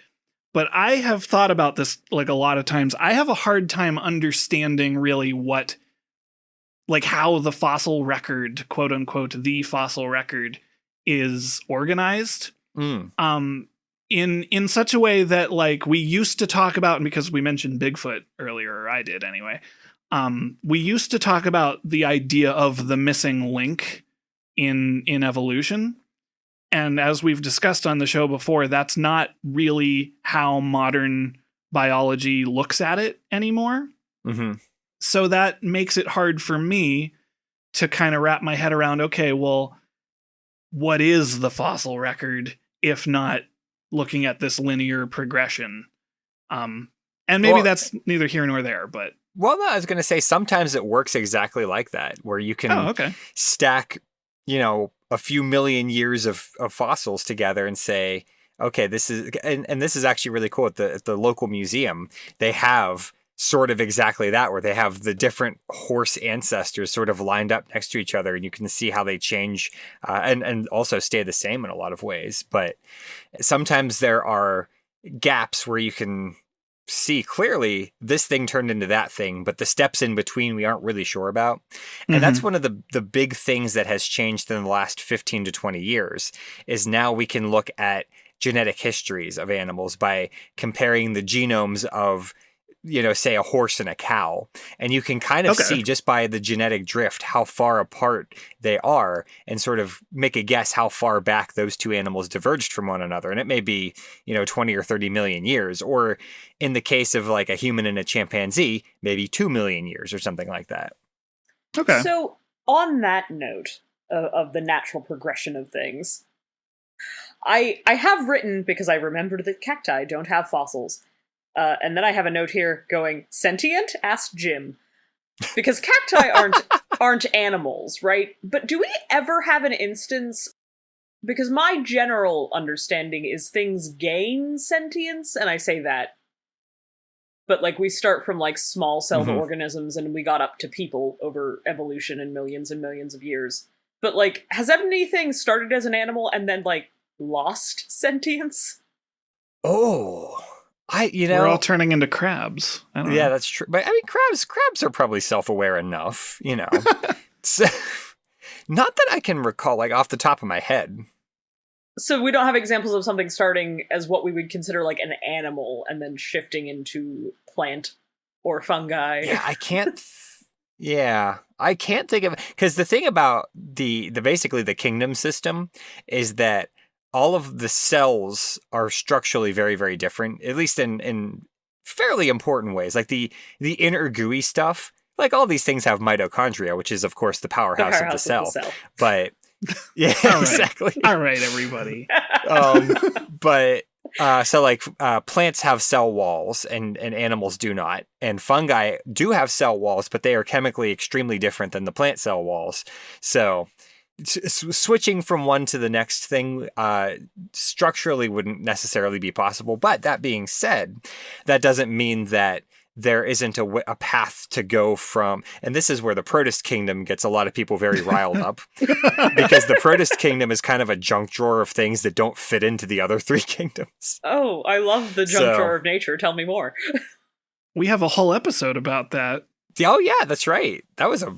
But I have thought about this like a lot of times. I have a hard time understanding really what, like how the fossil record, quote unquote, the fossil record is organized. In such a way that, like, we used to talk about, and because we mentioned Bigfoot earlier, or I did anyway, we used to talk about the idea of the missing link in evolution. And as we've discussed on the show before, that's not really how modern biology looks at it anymore. Mm-hmm. So that makes it hard for me to kind of wrap my head around, okay, well, what is the fossil record if not looking at this linear progression? And maybe that's neither here nor there, but... Well, no, I was going to say sometimes it works exactly like that, where you can stack, a few million years of fossils together and say, okay, this is, and this is actually really cool at the local museum. They have sort of exactly that, where they have the different horse ancestors sort of lined up next to each other, and you can see how they change and also stay the same in a lot of ways. But sometimes there are gaps where you can see clearly this thing turned into that thing, but the steps in between we aren't really sure about. And that's one of the big things that has changed in the last 15 to 20 years is now we can look at genetic histories of animals by comparing the genomes of, say a horse and a cow. And you can kind of see just by the genetic drift how far apart they are and sort of make a guess how far back those two animals diverged from one another. And it may be, 20 or 30 million years, or in the case of like a human and a chimpanzee, maybe 2 million years or something like that. Okay. So on that note of the natural progression of things, I have written, because I remembered that cacti don't have fossils, and then I have a note here going, sentient? Ask Jim. Because cacti aren't animals, right? But do we ever have an instance... Because my general understanding is things gain sentience, and I say that. But, like, we start from, like, small-celled organisms, and we got up to people over evolution in millions and millions of years. But, like, has anything started as an animal and then, like, lost sentience? Oh... we're all turning into crabs. I don't know. That's true. But I mean, crabs are probably self-aware enough, So, not that I can recall, like off the top of my head. So we don't have examples of something starting as what we would consider like an animal and then shifting into plant or fungi. Yeah, I can't. I can't think of, because the thing about the basically the kingdom system is that all of the cells are structurally very, very different, at least in fairly important ways. Like the inner gooey stuff, like all these things have mitochondria, which is, of course, the powerhouse of the cell. But yeah, All right. exactly. All right, everybody. But so like plants have cell walls and animals do not. And fungi do have cell walls, but they are chemically extremely different than the plant cell walls. So switching from one to the next thing structurally wouldn't necessarily be possible. But that being said, that doesn't mean that there isn't a path to go from, and this is where the protist kingdom gets a lot of people very riled up, because the protist kingdom is kind of a junk drawer of things that don't fit into the other three kingdoms. Oh, I love the junk drawer of nature. Tell me more. We have a whole episode about that. Oh yeah, that's right. That was a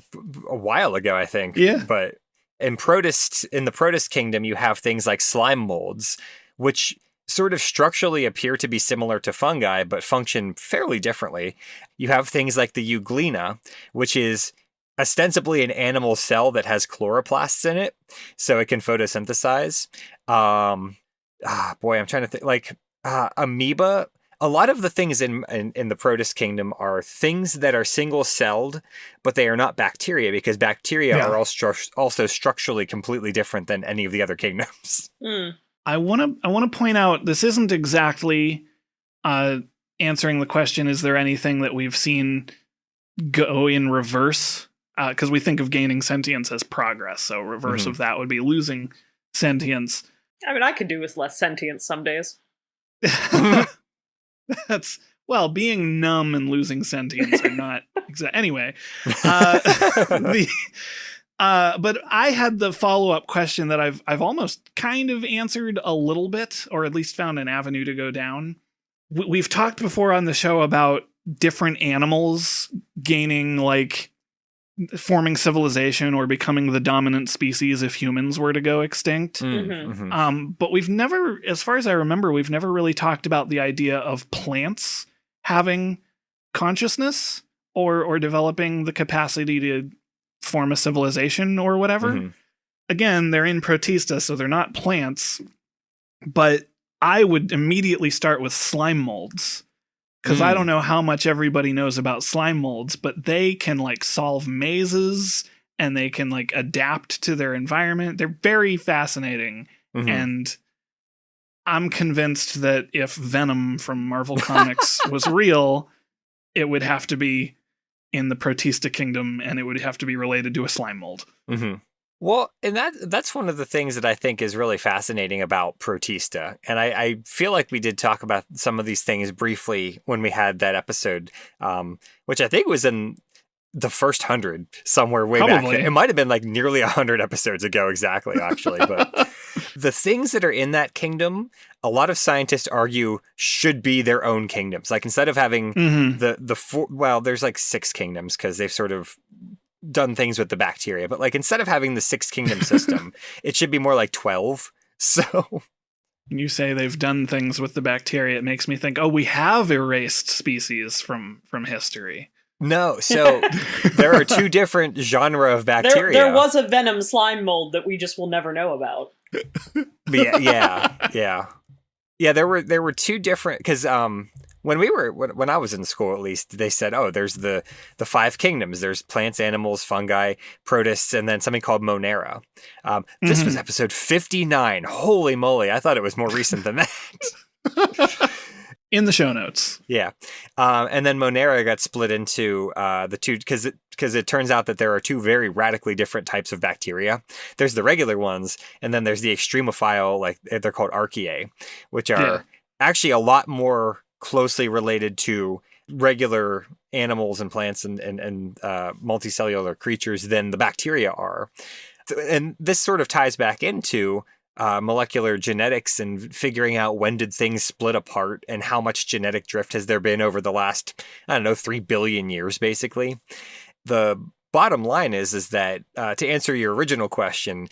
while ago, I think. Yeah. But in the protist kingdom, you have things like slime molds, which sort of structurally appear to be similar to fungi, but function fairly differently. You have things like the euglena, which is ostensibly an animal cell that has chloroplasts in it, so it can photosynthesize. I'm trying to think, like amoeba. A lot of the things in the protist kingdom are things that are single-celled, but they are not bacteria, because bacteria are also structurally completely different than any of the other kingdoms. I want to point out, this isn't exactly answering the question, is there anything that we've seen go in reverse, because we think of gaining sentience as progress. So reverse of that would be losing sentience. I mean, I could do with less sentience some days. That's, well, being numb and losing sentience are not exact. Anyway, but I had the follow-up question that I've almost kind of answered a little bit, or at least found an avenue to go down. We've talked before on the show about different animals gaining, like, forming civilization or becoming the dominant species if humans were to go extinct. But we've never, as far as I remember, we've never really talked about the idea of plants having consciousness or developing the capacity to form a civilization or whatever. Again, they're in Protista, so they're not plants, but I would immediately start with slime molds. Because I don't know how much everybody knows about slime molds, but they can, like, solve mazes and they can, like, adapt to their environment. They're very fascinating. And I'm convinced that if Venom from Marvel Comics was real, it would have to be in the Protista Kingdom and it would have to be related to a slime mold. Well, and that's one of the things that I think is really fascinating about Protista. And I feel like we did talk about some of these things briefly when we had that episode, which I think was in the first 100 somewhere way back then. It might have been like nearly 100 episodes ago exactly, actually. But the things that are in that kingdom, a lot of scientists argue should be their own kingdoms. Like instead of having the four, well, there's like 6 kingdoms because they've sort of done things with the bacteria, but like instead of having the 6 kingdom system, it should be more like 12. So you say they've done things with the bacteria, it makes me think, oh, we have erased species from history. No, so there are 2 different genre of bacteria. There was a venom slime mold that we just will never know about. Yeah. There were 2 different, because when I was in school, at least, they said, oh, there's the 5 kingdoms. There's plants, animals, fungi, protists, and then something called Monera. This was episode 59. Holy moly. I thought it was more recent than that. In the show notes. Yeah. And then Monera got split into the 2, because it turns out that there are 2 very radically different types of bacteria. There's the regular ones, and then there's the extremophile, like they're called archaea, which are actually a lot more closely related to regular animals and plants and multicellular creatures than the bacteria are. And this sort of ties back into molecular genetics and figuring out when did things split apart and how much genetic drift has there been over the last, 3 billion years, basically. The bottom line is that to answer your original question,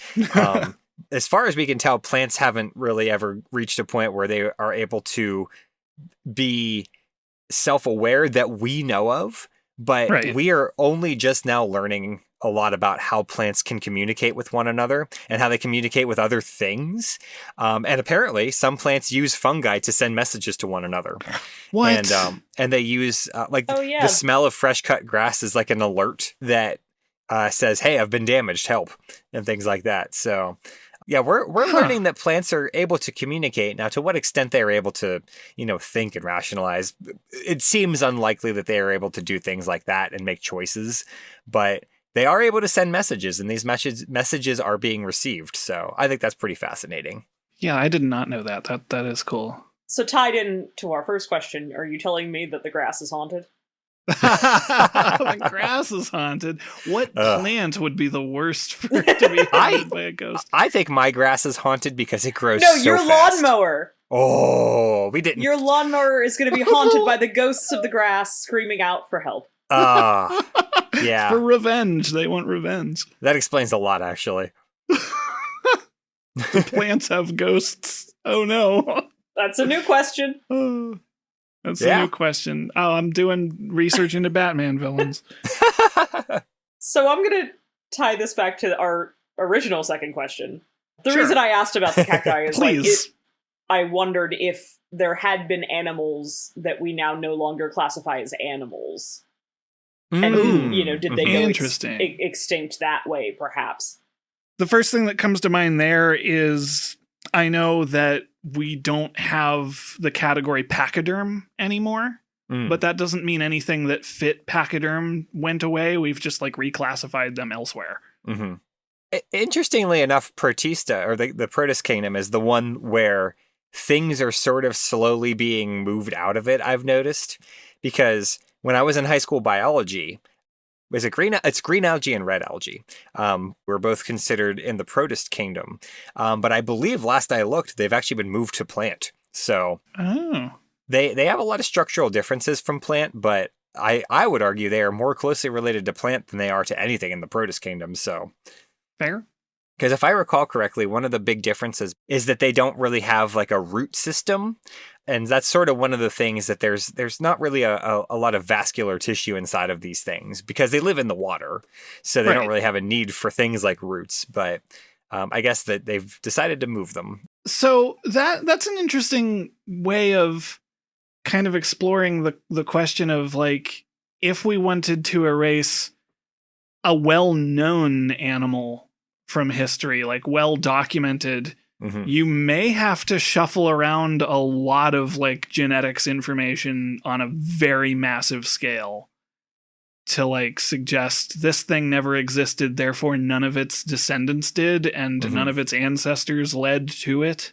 as far as we can tell, plants haven't really ever reached a point where they are able to be self-aware that we know of, but we are only just now learning a lot about how plants can communicate with one another and how they communicate with other things. And apparently some plants use fungi to send messages to one another. What? And they use the smell of fresh cut grass is like an alert that says, hey, I've been damaged, help, and things like that. So yeah, we're learning that plants are able to communicate. Now, to what extent they are able to, think and rationalize, it seems unlikely that they are able to do things like that and make choices, but they are able to send messages, and these messages are being received. So I think that's pretty fascinating. Yeah, I did not know that. That is cool. So tied in to our first question, are you telling me that the grass is haunted? The grass is haunted. What plant would be the worst for it to be haunted by a ghost? I think my grass is haunted because it grows your fast. Lawnmower. Oh, we didn't. Your lawnmower is going to be haunted by the ghosts of the grass screaming out for help. Yeah. It's for revenge. They want revenge. That explains a lot, actually. The plants have ghosts. Oh, no. That's a new question. That's a new question. Oh, I'm doing research into Batman villains. So I'm going to tie this back to our original second question. The reason I asked about the cacti is I wondered if there had been animals that we now no longer classify as animals. And, did they go extinct that way, perhaps? The first thing that comes to mind there is I know that we don't have the category pachyderm anymore. but that doesn't mean anything that fit pachyderm went away. We've just like reclassified them elsewhere. Mm-hmm. Interestingly enough, Protista, or the Protist Kingdom, is the one where things are sort of slowly being moved out of it, I've noticed. Because when I was in high school biology, it's green algae and red algae. We're both considered in the Protist Kingdom. But I believe last I looked, they've actually been moved to plant. So they have a lot of structural differences from plant, but I would argue they are more closely related to plant than they are to anything in the Protist Kingdom. So fair. Because if I recall correctly, one of the big differences is that they don't really have like a root system. And that's sort of one of the things that there's not really a lot of vascular tissue inside of these things because they live in the water. So they don't really have a need for things like roots. But I guess that they've decided to move them. So that's an interesting way of kind of exploring the question of like, if we wanted to erase a well-known animal from history, like well-documented, you may have to shuffle around a lot of like genetics information on a very massive scale to like suggest this thing never existed, therefore none of its descendants did, and none of its ancestors led to it.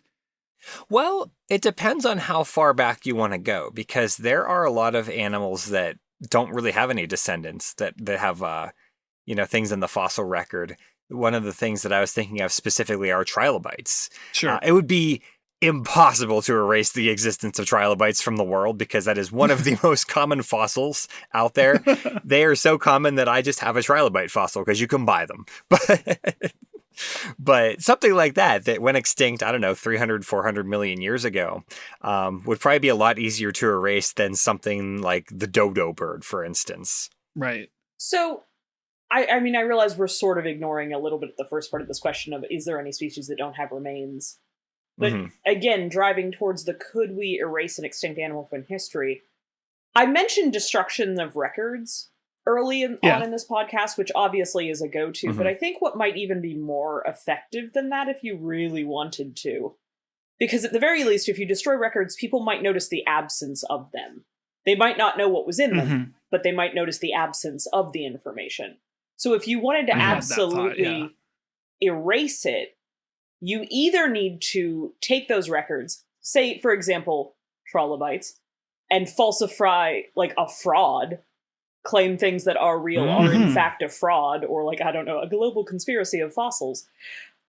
Well, it depends on how far back you want to go, because there are a lot of animals that don't really have any descendants that have, things in the fossil record. One of the things that I was thinking of specifically are trilobites. Sure. It would be impossible to erase the existence of trilobites from the world because that is one of the most common fossils out there. They are so common that I just have a trilobite fossil because you can buy them. But something like that went extinct, I don't know, 300, 400 million years ago, would probably be a lot easier to erase than something like the dodo bird, for instance. Right. So, I mean, I realize we're sort of ignoring a little bit the first part of this question of, is there any species that don't have remains? But again, driving towards the could we erase an extinct animal from history, I mentioned destruction of records early on in this podcast, which obviously is a go-to, but I think what might even be more effective than that if you really wanted to, because at the very least, if you destroy records, people might notice the absence of them. They might not know what was in them, but they might notice the absence of the information. So if you wanted to absolutely erase it, you either need to take those records, say, for example, trilobites, and falsify, like, a fraud, claim things that are real are in fact a fraud, or, like, I don't know, a global conspiracy of fossils.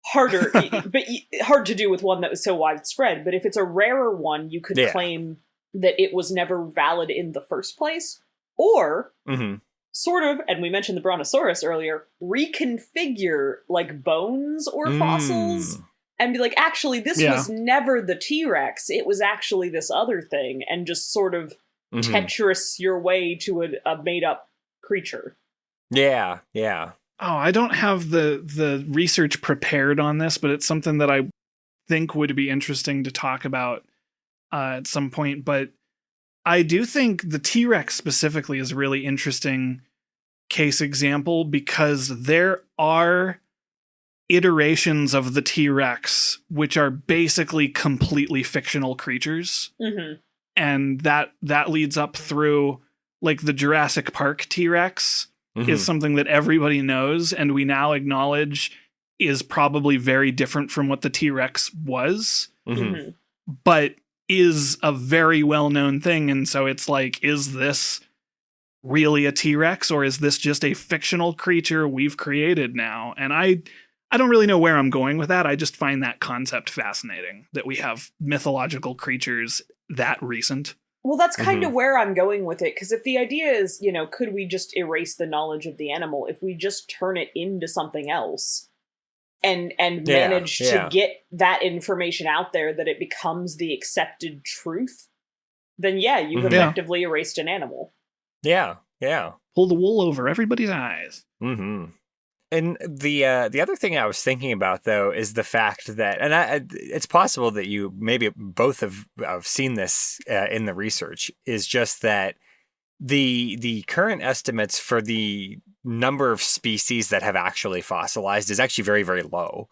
Hard to do with one that was so widespread, but if it's a rarer one, you could claim that it was never valid in the first place, or... sort of, and we mentioned the Brontosaurus earlier, reconfigure like bones or fossils and be like, actually, this was never the T-Rex. It was actually this other thing, and just sort of Tetris your way to a made-up creature. Yeah, yeah. Oh, I don't have the research prepared on this, but it's something that I think would be interesting to talk about at some point. But I do think the T-Rex specifically is a really interesting case example because there are iterations of the T-Rex which are basically completely fictional creatures. And that leads up through like the Jurassic Park T-Rex is something that everybody knows and we now acknowledge is probably very different from what the T-Rex was. But is a very well-known thing, and so it's like, is this really a T-Rex, or is this just a fictional creature we've created now? And I don't really know where I'm going with that. I just find that concept fascinating, that we have mythological creatures that recent. Well, that's kind of where I'm going with it, because if the idea is, could we just erase the knowledge of the animal, if we just turn it into something else, and manage to get that information out there that it becomes the accepted truth, then you've effectively erased an animal. Yeah, yeah. Pull the wool over everybody's eyes. And the other thing I was thinking about, though, is the fact that, and it's possible that you maybe both have seen this in the research, is just that the current estimates for the number of species that have actually fossilized is actually very, very low.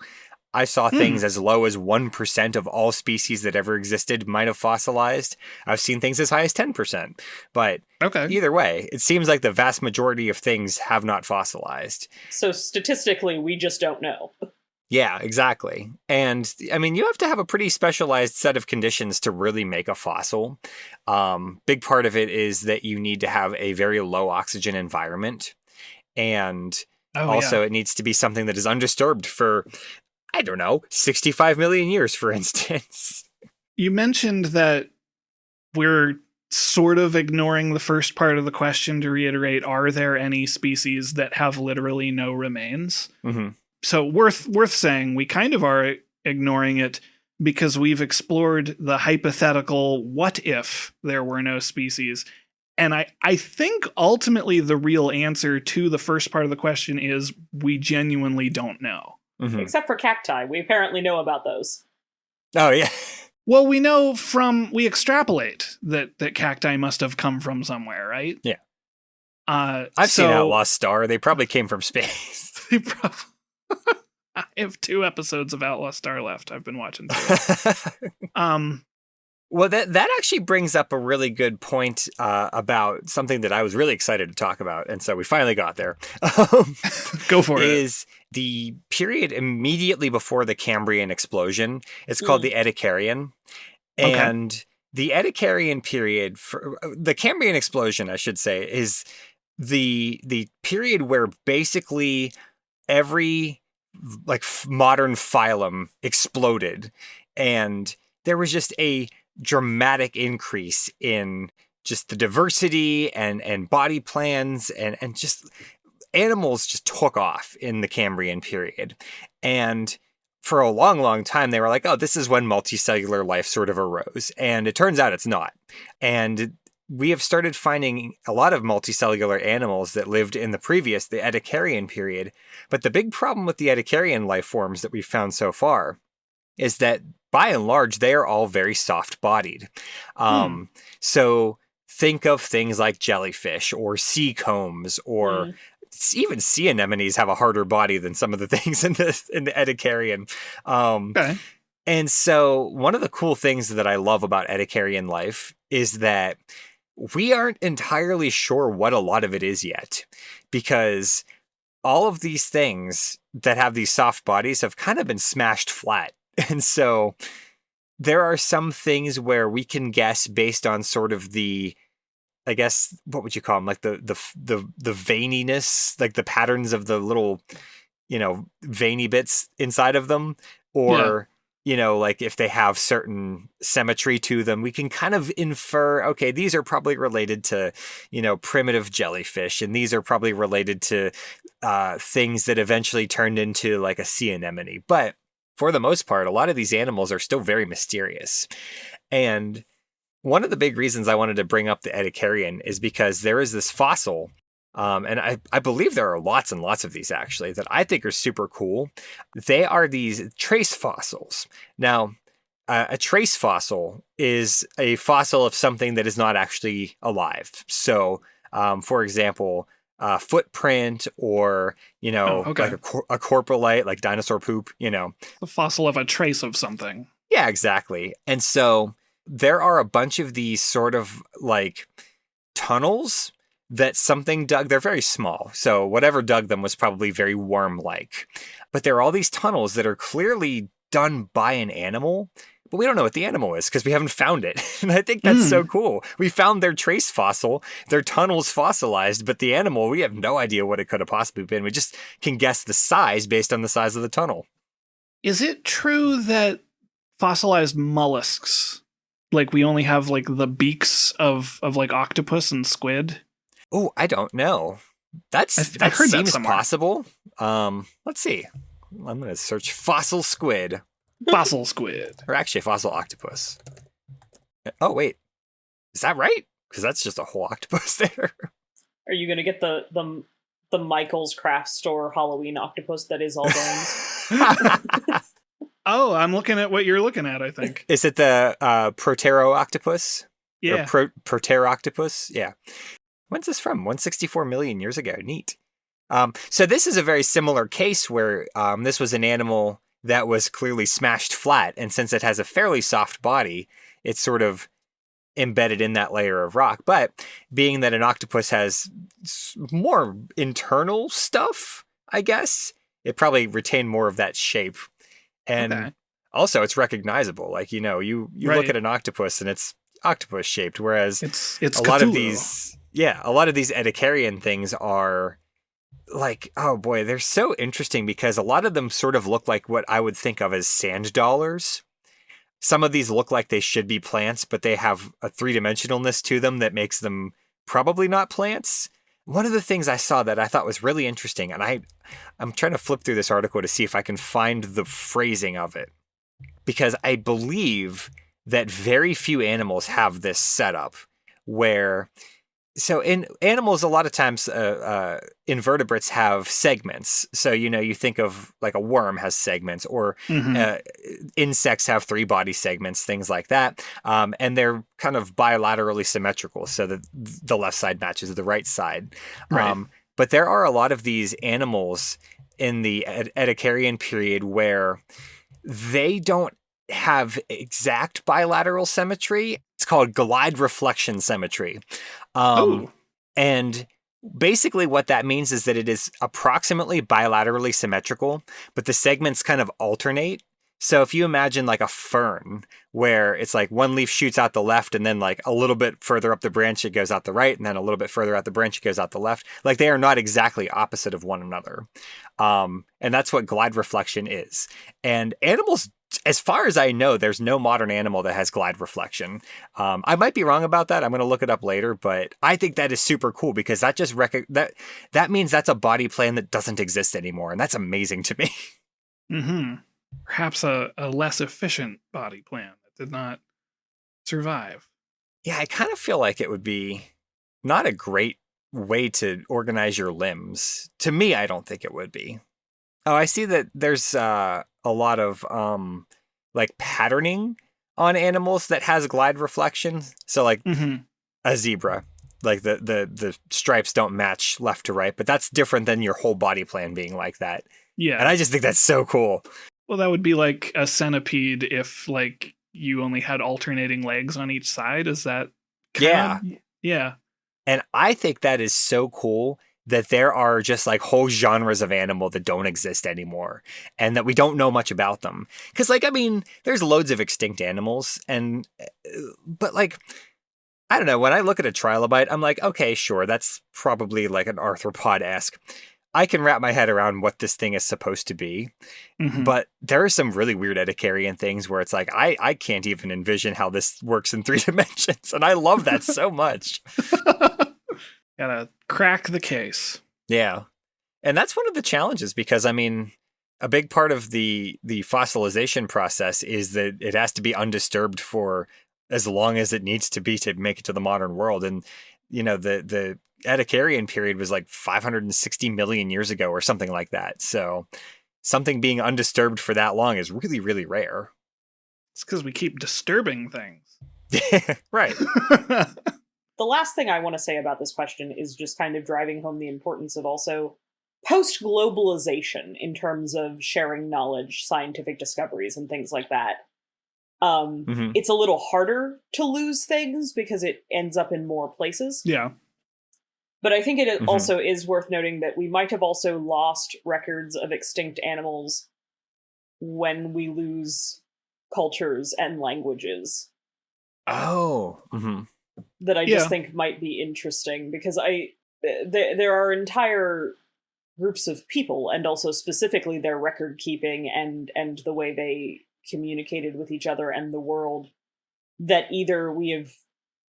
I saw things as low as 1% of all species that ever existed might have fossilized. I've seen things as high as 10%. But either way, it seems like the vast majority of things have not fossilized. So statistically, we just don't know. Yeah, exactly. And I mean, you have to have a pretty specialized set of conditions to really make a fossil. Big part of it is that you need to have a very low oxygen environment. And it needs to be something that is undisturbed for, I don't know, 65 million years, for instance. You mentioned that we're sort of ignoring the first part of the question to reiterate, are there any species that have literally no remains? Mm-hmm. So worth saying, we kind of are ignoring it because we've explored the hypothetical what if there were no species. And I think ultimately the real answer to the first part of the question is we genuinely don't know. Mm-hmm. Except for cacti. We apparently know about those. Oh, yeah. Well, we know we extrapolate that cacti must have come from somewhere, right? Yeah. I've seen Outlaw Star. They probably came from space. They probably... I have 2 episodes of Outlaw Star left. I've been watching 2. Well, that actually brings up a really good point about something that I was really excited to talk about, and so we finally got there. Go for it. Is the period immediately before the Cambrian explosion. It's called the Ediacaran. And the Ediacaran period, the Cambrian explosion, I should say, is the period where basically every modern phylum exploded, and there was just a dramatic increase in just the diversity and body plans and just animals just took off in the Cambrian period. And for a long, long time, they were like, oh, this is when multicellular life sort of arose. And it turns out it's not. And we have started finding a lot of multicellular animals that lived in the Ediacaran period. But the big problem with the Ediacaran life forms that we've found so far is that by and large, they are all very soft-bodied. So think of things like jellyfish or sea combs or even sea anemones have a harder body than some of the things in the Ediacaran. And so one of the cool things that I love about Ediacaran life is that we aren't entirely sure what a lot of it is yet, because all of these things that have these soft bodies have kind of been smashed flat. And so there are some things where we can guess based on sort of the, I guess, what would you call them? Like the veininess, like the patterns of the little, veiny bits inside of them, or, like if they have certain symmetry to them, we can kind of infer, okay, these are probably related to, primitive jellyfish, and these are probably related to things that eventually turned into like a sea anemone. But for the most part, a lot of these animals are still very mysterious. And one of the big reasons I wanted to bring up the Ediacaran is because there is this fossil, and I believe there are lots and lots of these actually, that I think are super cool. They are these trace fossils. Now, a trace fossil is a fossil of something that is not actually alive. So, for example, footprint or, like a coprolite, like dinosaur poop, The fossil of a trace of something. Yeah, exactly. And so there are a bunch of these sort of like tunnels that something dug. They're very small. So whatever dug them was probably very worm-like. But there are all these tunnels that are clearly done by an animal, but we don't know what the animal is because we haven't found it. And I think that's so cool. We found their trace fossil, their tunnels fossilized, but the animal, we have no idea what it could have possibly been. We just can guess the size based on the size of the tunnel. Is it true that fossilized mollusks, like we only have like the beaks of like octopus and squid? Oh, I don't know. That seems possible. Let's see. I'm going to search fossil squid. Fossil squid. Or actually fossil octopus. Oh, wait. Is that right? Because that's just a whole octopus there. Are you going to get the Michael's Craft Store Halloween octopus that is all bones? Oh, I'm looking at what you're looking at, I think. Is it the Protero octopus? Yeah. Or Proteroctopus? Yeah. When's this from? 164 million years ago. Neat. So this is a very similar case where this was an animal that was clearly smashed flat. And since it has a fairly soft body, it's sort of embedded in that layer of rock. But being that an octopus has more internal stuff, I guess, it probably retained more of that shape. And also it's recognizable. Like, you look at an octopus and it's octopus shaped, whereas it's a Cthulhu. lot of these Edicarian things are like, oh boy, they're so interesting because a lot of them sort of look like what I would think of as sand dollars. Some of these look like they should be plants, but they have a three-dimensionalness to them that makes them probably not plants. One of the things I saw that I thought was really interesting, and I'm trying to flip through this article to see if I can find the phrasing of it, because I believe that very few animals have this setup where, so in animals, a lot of times invertebrates have segments. So, you think of like a worm has segments, or insects have 3 body segments, things like that. And they're kind of bilaterally symmetrical, so that the left side matches the right side. Right. But there are a lot of these animals in the Edicarian period where they don't have exact bilateral symmetry. It's called glide reflection symmetry. And basically what that means is that it is approximately bilaterally symmetrical, but the segments kind of alternate. So if you imagine like a fern where it's like one leaf shoots out the left and then like a little bit further up the branch, it goes out the right. And then a little bit further out the branch, it goes out the left. Like they are not exactly opposite of one another. And that's what glide reflection is. And animals, as far as I know, there's no modern animal that has glide reflection. I might be wrong about that. I'm going to look it up later, but I think that is super cool because that just that means that's a body plan that doesn't exist anymore. And that's amazing to me. Mm-hmm. Perhaps a less efficient body plan that did not survive. Yeah, I kind of feel like it would be not a great way to organize your limbs. To me, I don't think it would be. Oh, I see that there's a lot of like patterning on animals that has glide reflection. So like a zebra, like the stripes don't match left to right, but that's different than your whole body plan being like that. Yeah. And I just think that's so cool. Well, that would be like a centipede if like you only had alternating legs on each side. Is that Yeah. Yeah. And I think that is so cool that there are just like whole genres of animal that don't exist anymore and that we don't know much about them. Because like, I mean, there's loads of extinct animals but like, I don't know, when I look at a trilobite, I'm like, okay, sure, that's probably like an arthropod-esque. I can wrap my head around what this thing is supposed to be. But there are some really weird Edicarian things where it's like, I can't even envision how this works in 3 dimensions. And I love that so much. Gotta crack the case. Yeah. And that's one of the challenges because, I mean, a big part of the fossilization process is that it has to be undisturbed for as long as it needs to be to make it to the modern world. And, the Edicarian period was like 560 million years ago or something like that. So something being undisturbed for that long is really, really rare. It's because we keep disturbing things. Right. The last thing I want to say about this question is just kind of driving home the importance of also post-globalization in terms of sharing knowledge, scientific discoveries, and things like that. It's a little harder to lose things because it ends up in more places. Yeah. But I think it also is worth noting that we might have also lost records of extinct animals when we lose cultures and languages. Oh. That I just think might be interesting because there are entire groups of people and also specifically their record keeping and the way they communicated with each other and the world that either we have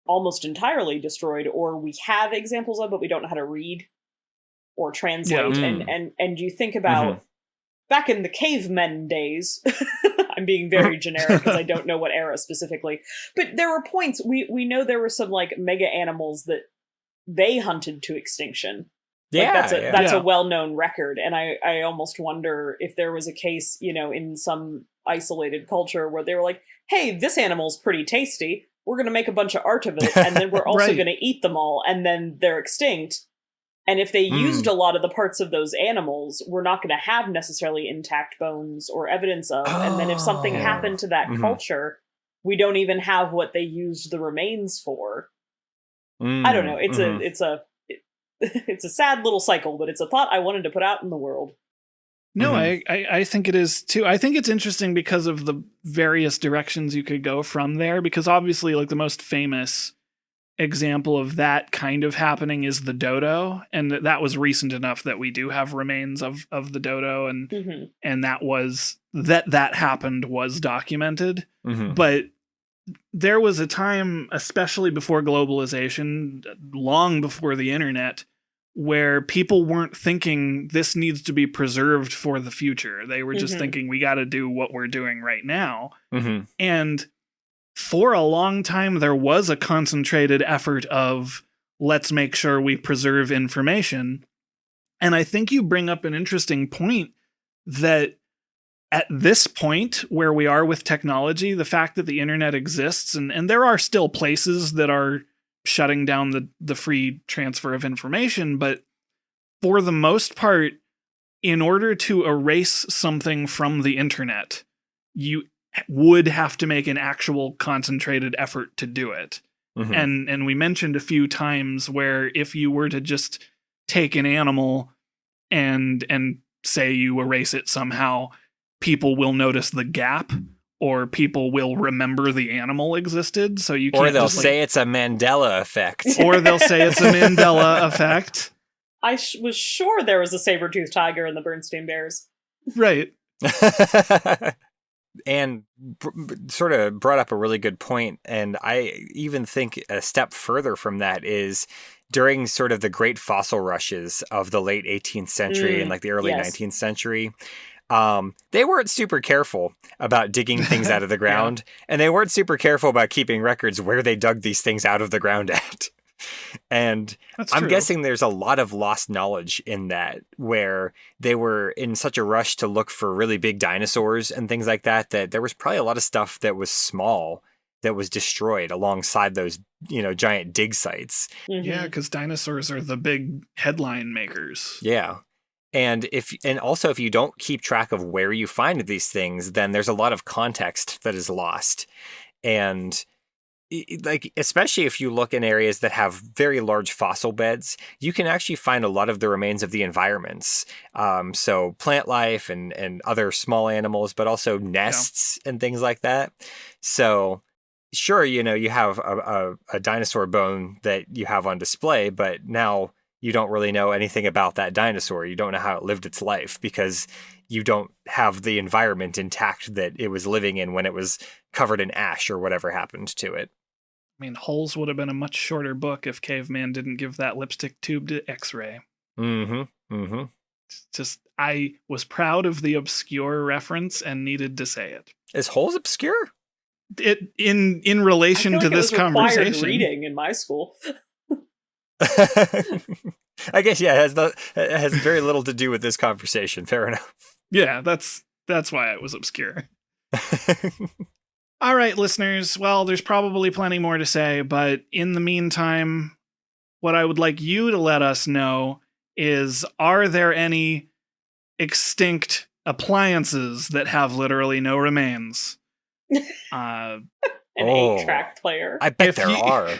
almost entirely destroyed or we have examples of but we don't know how to read or translate. And you think about back in the cavemen days, I'm being very generic because I don't know what era specifically, but there were points we know there were some like mega animals that they hunted to extinction. Like, that's a well-known record, and I almost wonder if there was a case, in some isolated culture where they were like, hey, this animal's pretty tasty, we're going to make a bunch of art of it, and then we're also going to eat them all, and then they're extinct, And if they used a lot of the parts of those animals, we're not going to have necessarily intact bones or evidence of. And then if something happened to that culture, we don't even have what they used the remains for. I don't know. It's a sad little cycle, but it's a thought I wanted to put out in the world. No, I think it is too. I think it's interesting because of the various directions you could go from there, because obviously like the most famous example of that kind of happening is the dodo, and that was recent enough that we do have remains of the dodo, and that happened was documented. But there was a time, especially before globalization, long before the internet, where people weren't thinking this needs to be preserved for the future. They were just thinking we got to do what we're doing right now. And for a long time, there was a concentrated effort of let's make sure we preserve information. And I think you bring up an interesting point that at this point where we are with technology, the fact that the internet exists, and there are still places that are shutting down the free transfer of information, but for the most part, in order to erase something from the internet, you would have to make an actual concentrated effort to do it. And we mentioned a few times where if you were to just take an animal and say you erase it somehow, people will notice the gap, or people will remember the animal existed. So you can't. Or they'll say it's a Mandela effect. Or they'll say it's a Mandela effect. I was sure there was a saber-toothed tiger in the Bernstein Bears. Right. And sort of brought up a really good point. And I even think a step further from that is during sort of the great fossil rushes of the late 18th century and like the early 19th century, they weren't super careful about digging things out of the ground. And they weren't super careful about keeping records where they dug these things out of the ground at. And I'm guessing there's a lot of lost knowledge in that, where they were in such a rush to look for really big dinosaurs and things like that, that there was probably a lot of stuff that was small that was destroyed alongside those, giant dig sites. Yeah, because dinosaurs are the big headline makers. Yeah. And also if you don't keep track of where you find these things, then there's a lot of context that is lost. And like, especially if you look in areas that have very large fossil beds, you can actually find a lot of the remains of the environments. So plant life and other small animals, but also nests and things like that. So sure, you have a dinosaur bone that you have on display, but now you don't really know anything about that dinosaur. You don't know how it lived its life because you don't have the environment intact that it was living in when it was covered in ash or whatever happened to it. I mean, Holes would have been a much shorter book if Caveman didn't give that lipstick tube to X-Ray. Just, I was proud of the obscure reference and needed to say it. Is Holes obscure? It in relation to this conversation. Reading in my school. I guess it has very little to do with this conversation. Fair enough. Yeah, that's why it was obscure. All right, listeners. Well, there's probably plenty more to say, but in the meantime, what I would like you to let us know is, are there any extinct appliances that have literally no remains? An 8-track player. I bet there are.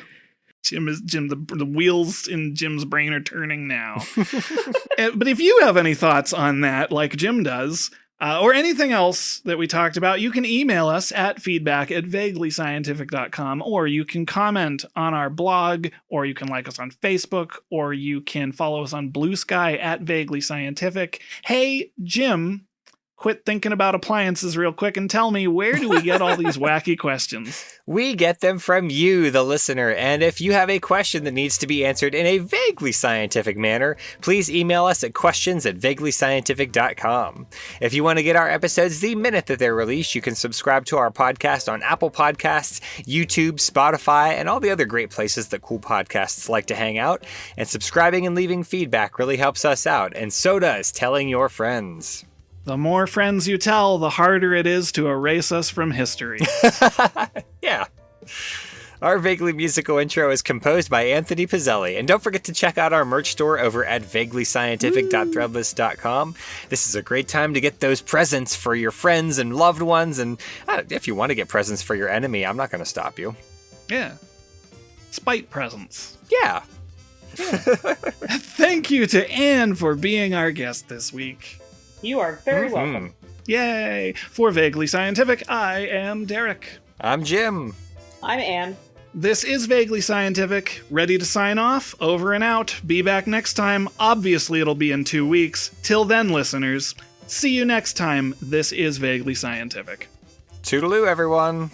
Jim, the wheels in Jim's brain are turning now. But if you have any thoughts on that, like Jim does, or anything else that we talked about, you can email us at feedback@vaguelyscientific.com, or you can comment on our blog, or you can like us on Facebook, or you can follow us on Blue Sky @vaguelyscientific. Hey, Jim, quit thinking about appliances real quick and tell me, where do we get all these wacky questions? We get them from you, the listener. And if you have a question that needs to be answered in a vaguely scientific manner, please email us at questions@vaguelyscientific.com. If you want to get our episodes the minute that they're released, you can subscribe to our podcast on Apple Podcasts, YouTube, Spotify, and all the other great places that cool podcasts like to hang out. And subscribing and leaving feedback really helps us out, and so does telling your friends. The more friends you tell, the harder it is to erase us from history. Yeah. Our vaguely musical intro is composed by Anthony Pizzelli. And don't forget to check out our merch store over at vaguelyscientific.threadless.com. This is a great time to get those presents for your friends and loved ones. And if you want to get presents for your enemy, I'm not going to stop you. Yeah. Spite presents. Yeah. Thank you to Anne for being our guest this week. You are very welcome. Yay! For Vaguely Scientific, I am Derek. I'm Jim. I'm Anne. This is Vaguely Scientific. Ready to sign off? Over and out. Be back next time. Obviously, it'll be in 2 weeks. Till then, listeners, see you next time. This is Vaguely Scientific. Toodaloo, everyone.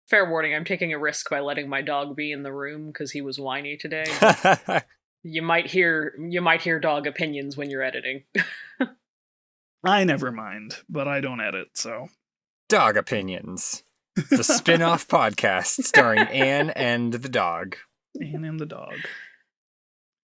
Fair warning, I'm taking a risk by letting my dog be in the room because he was whiny today. You might hear dog opinions when you're editing. I never mind, but I don't edit, so. Dog Opinions. The spin-off podcast starring Anne and the dog. Anne and the dog.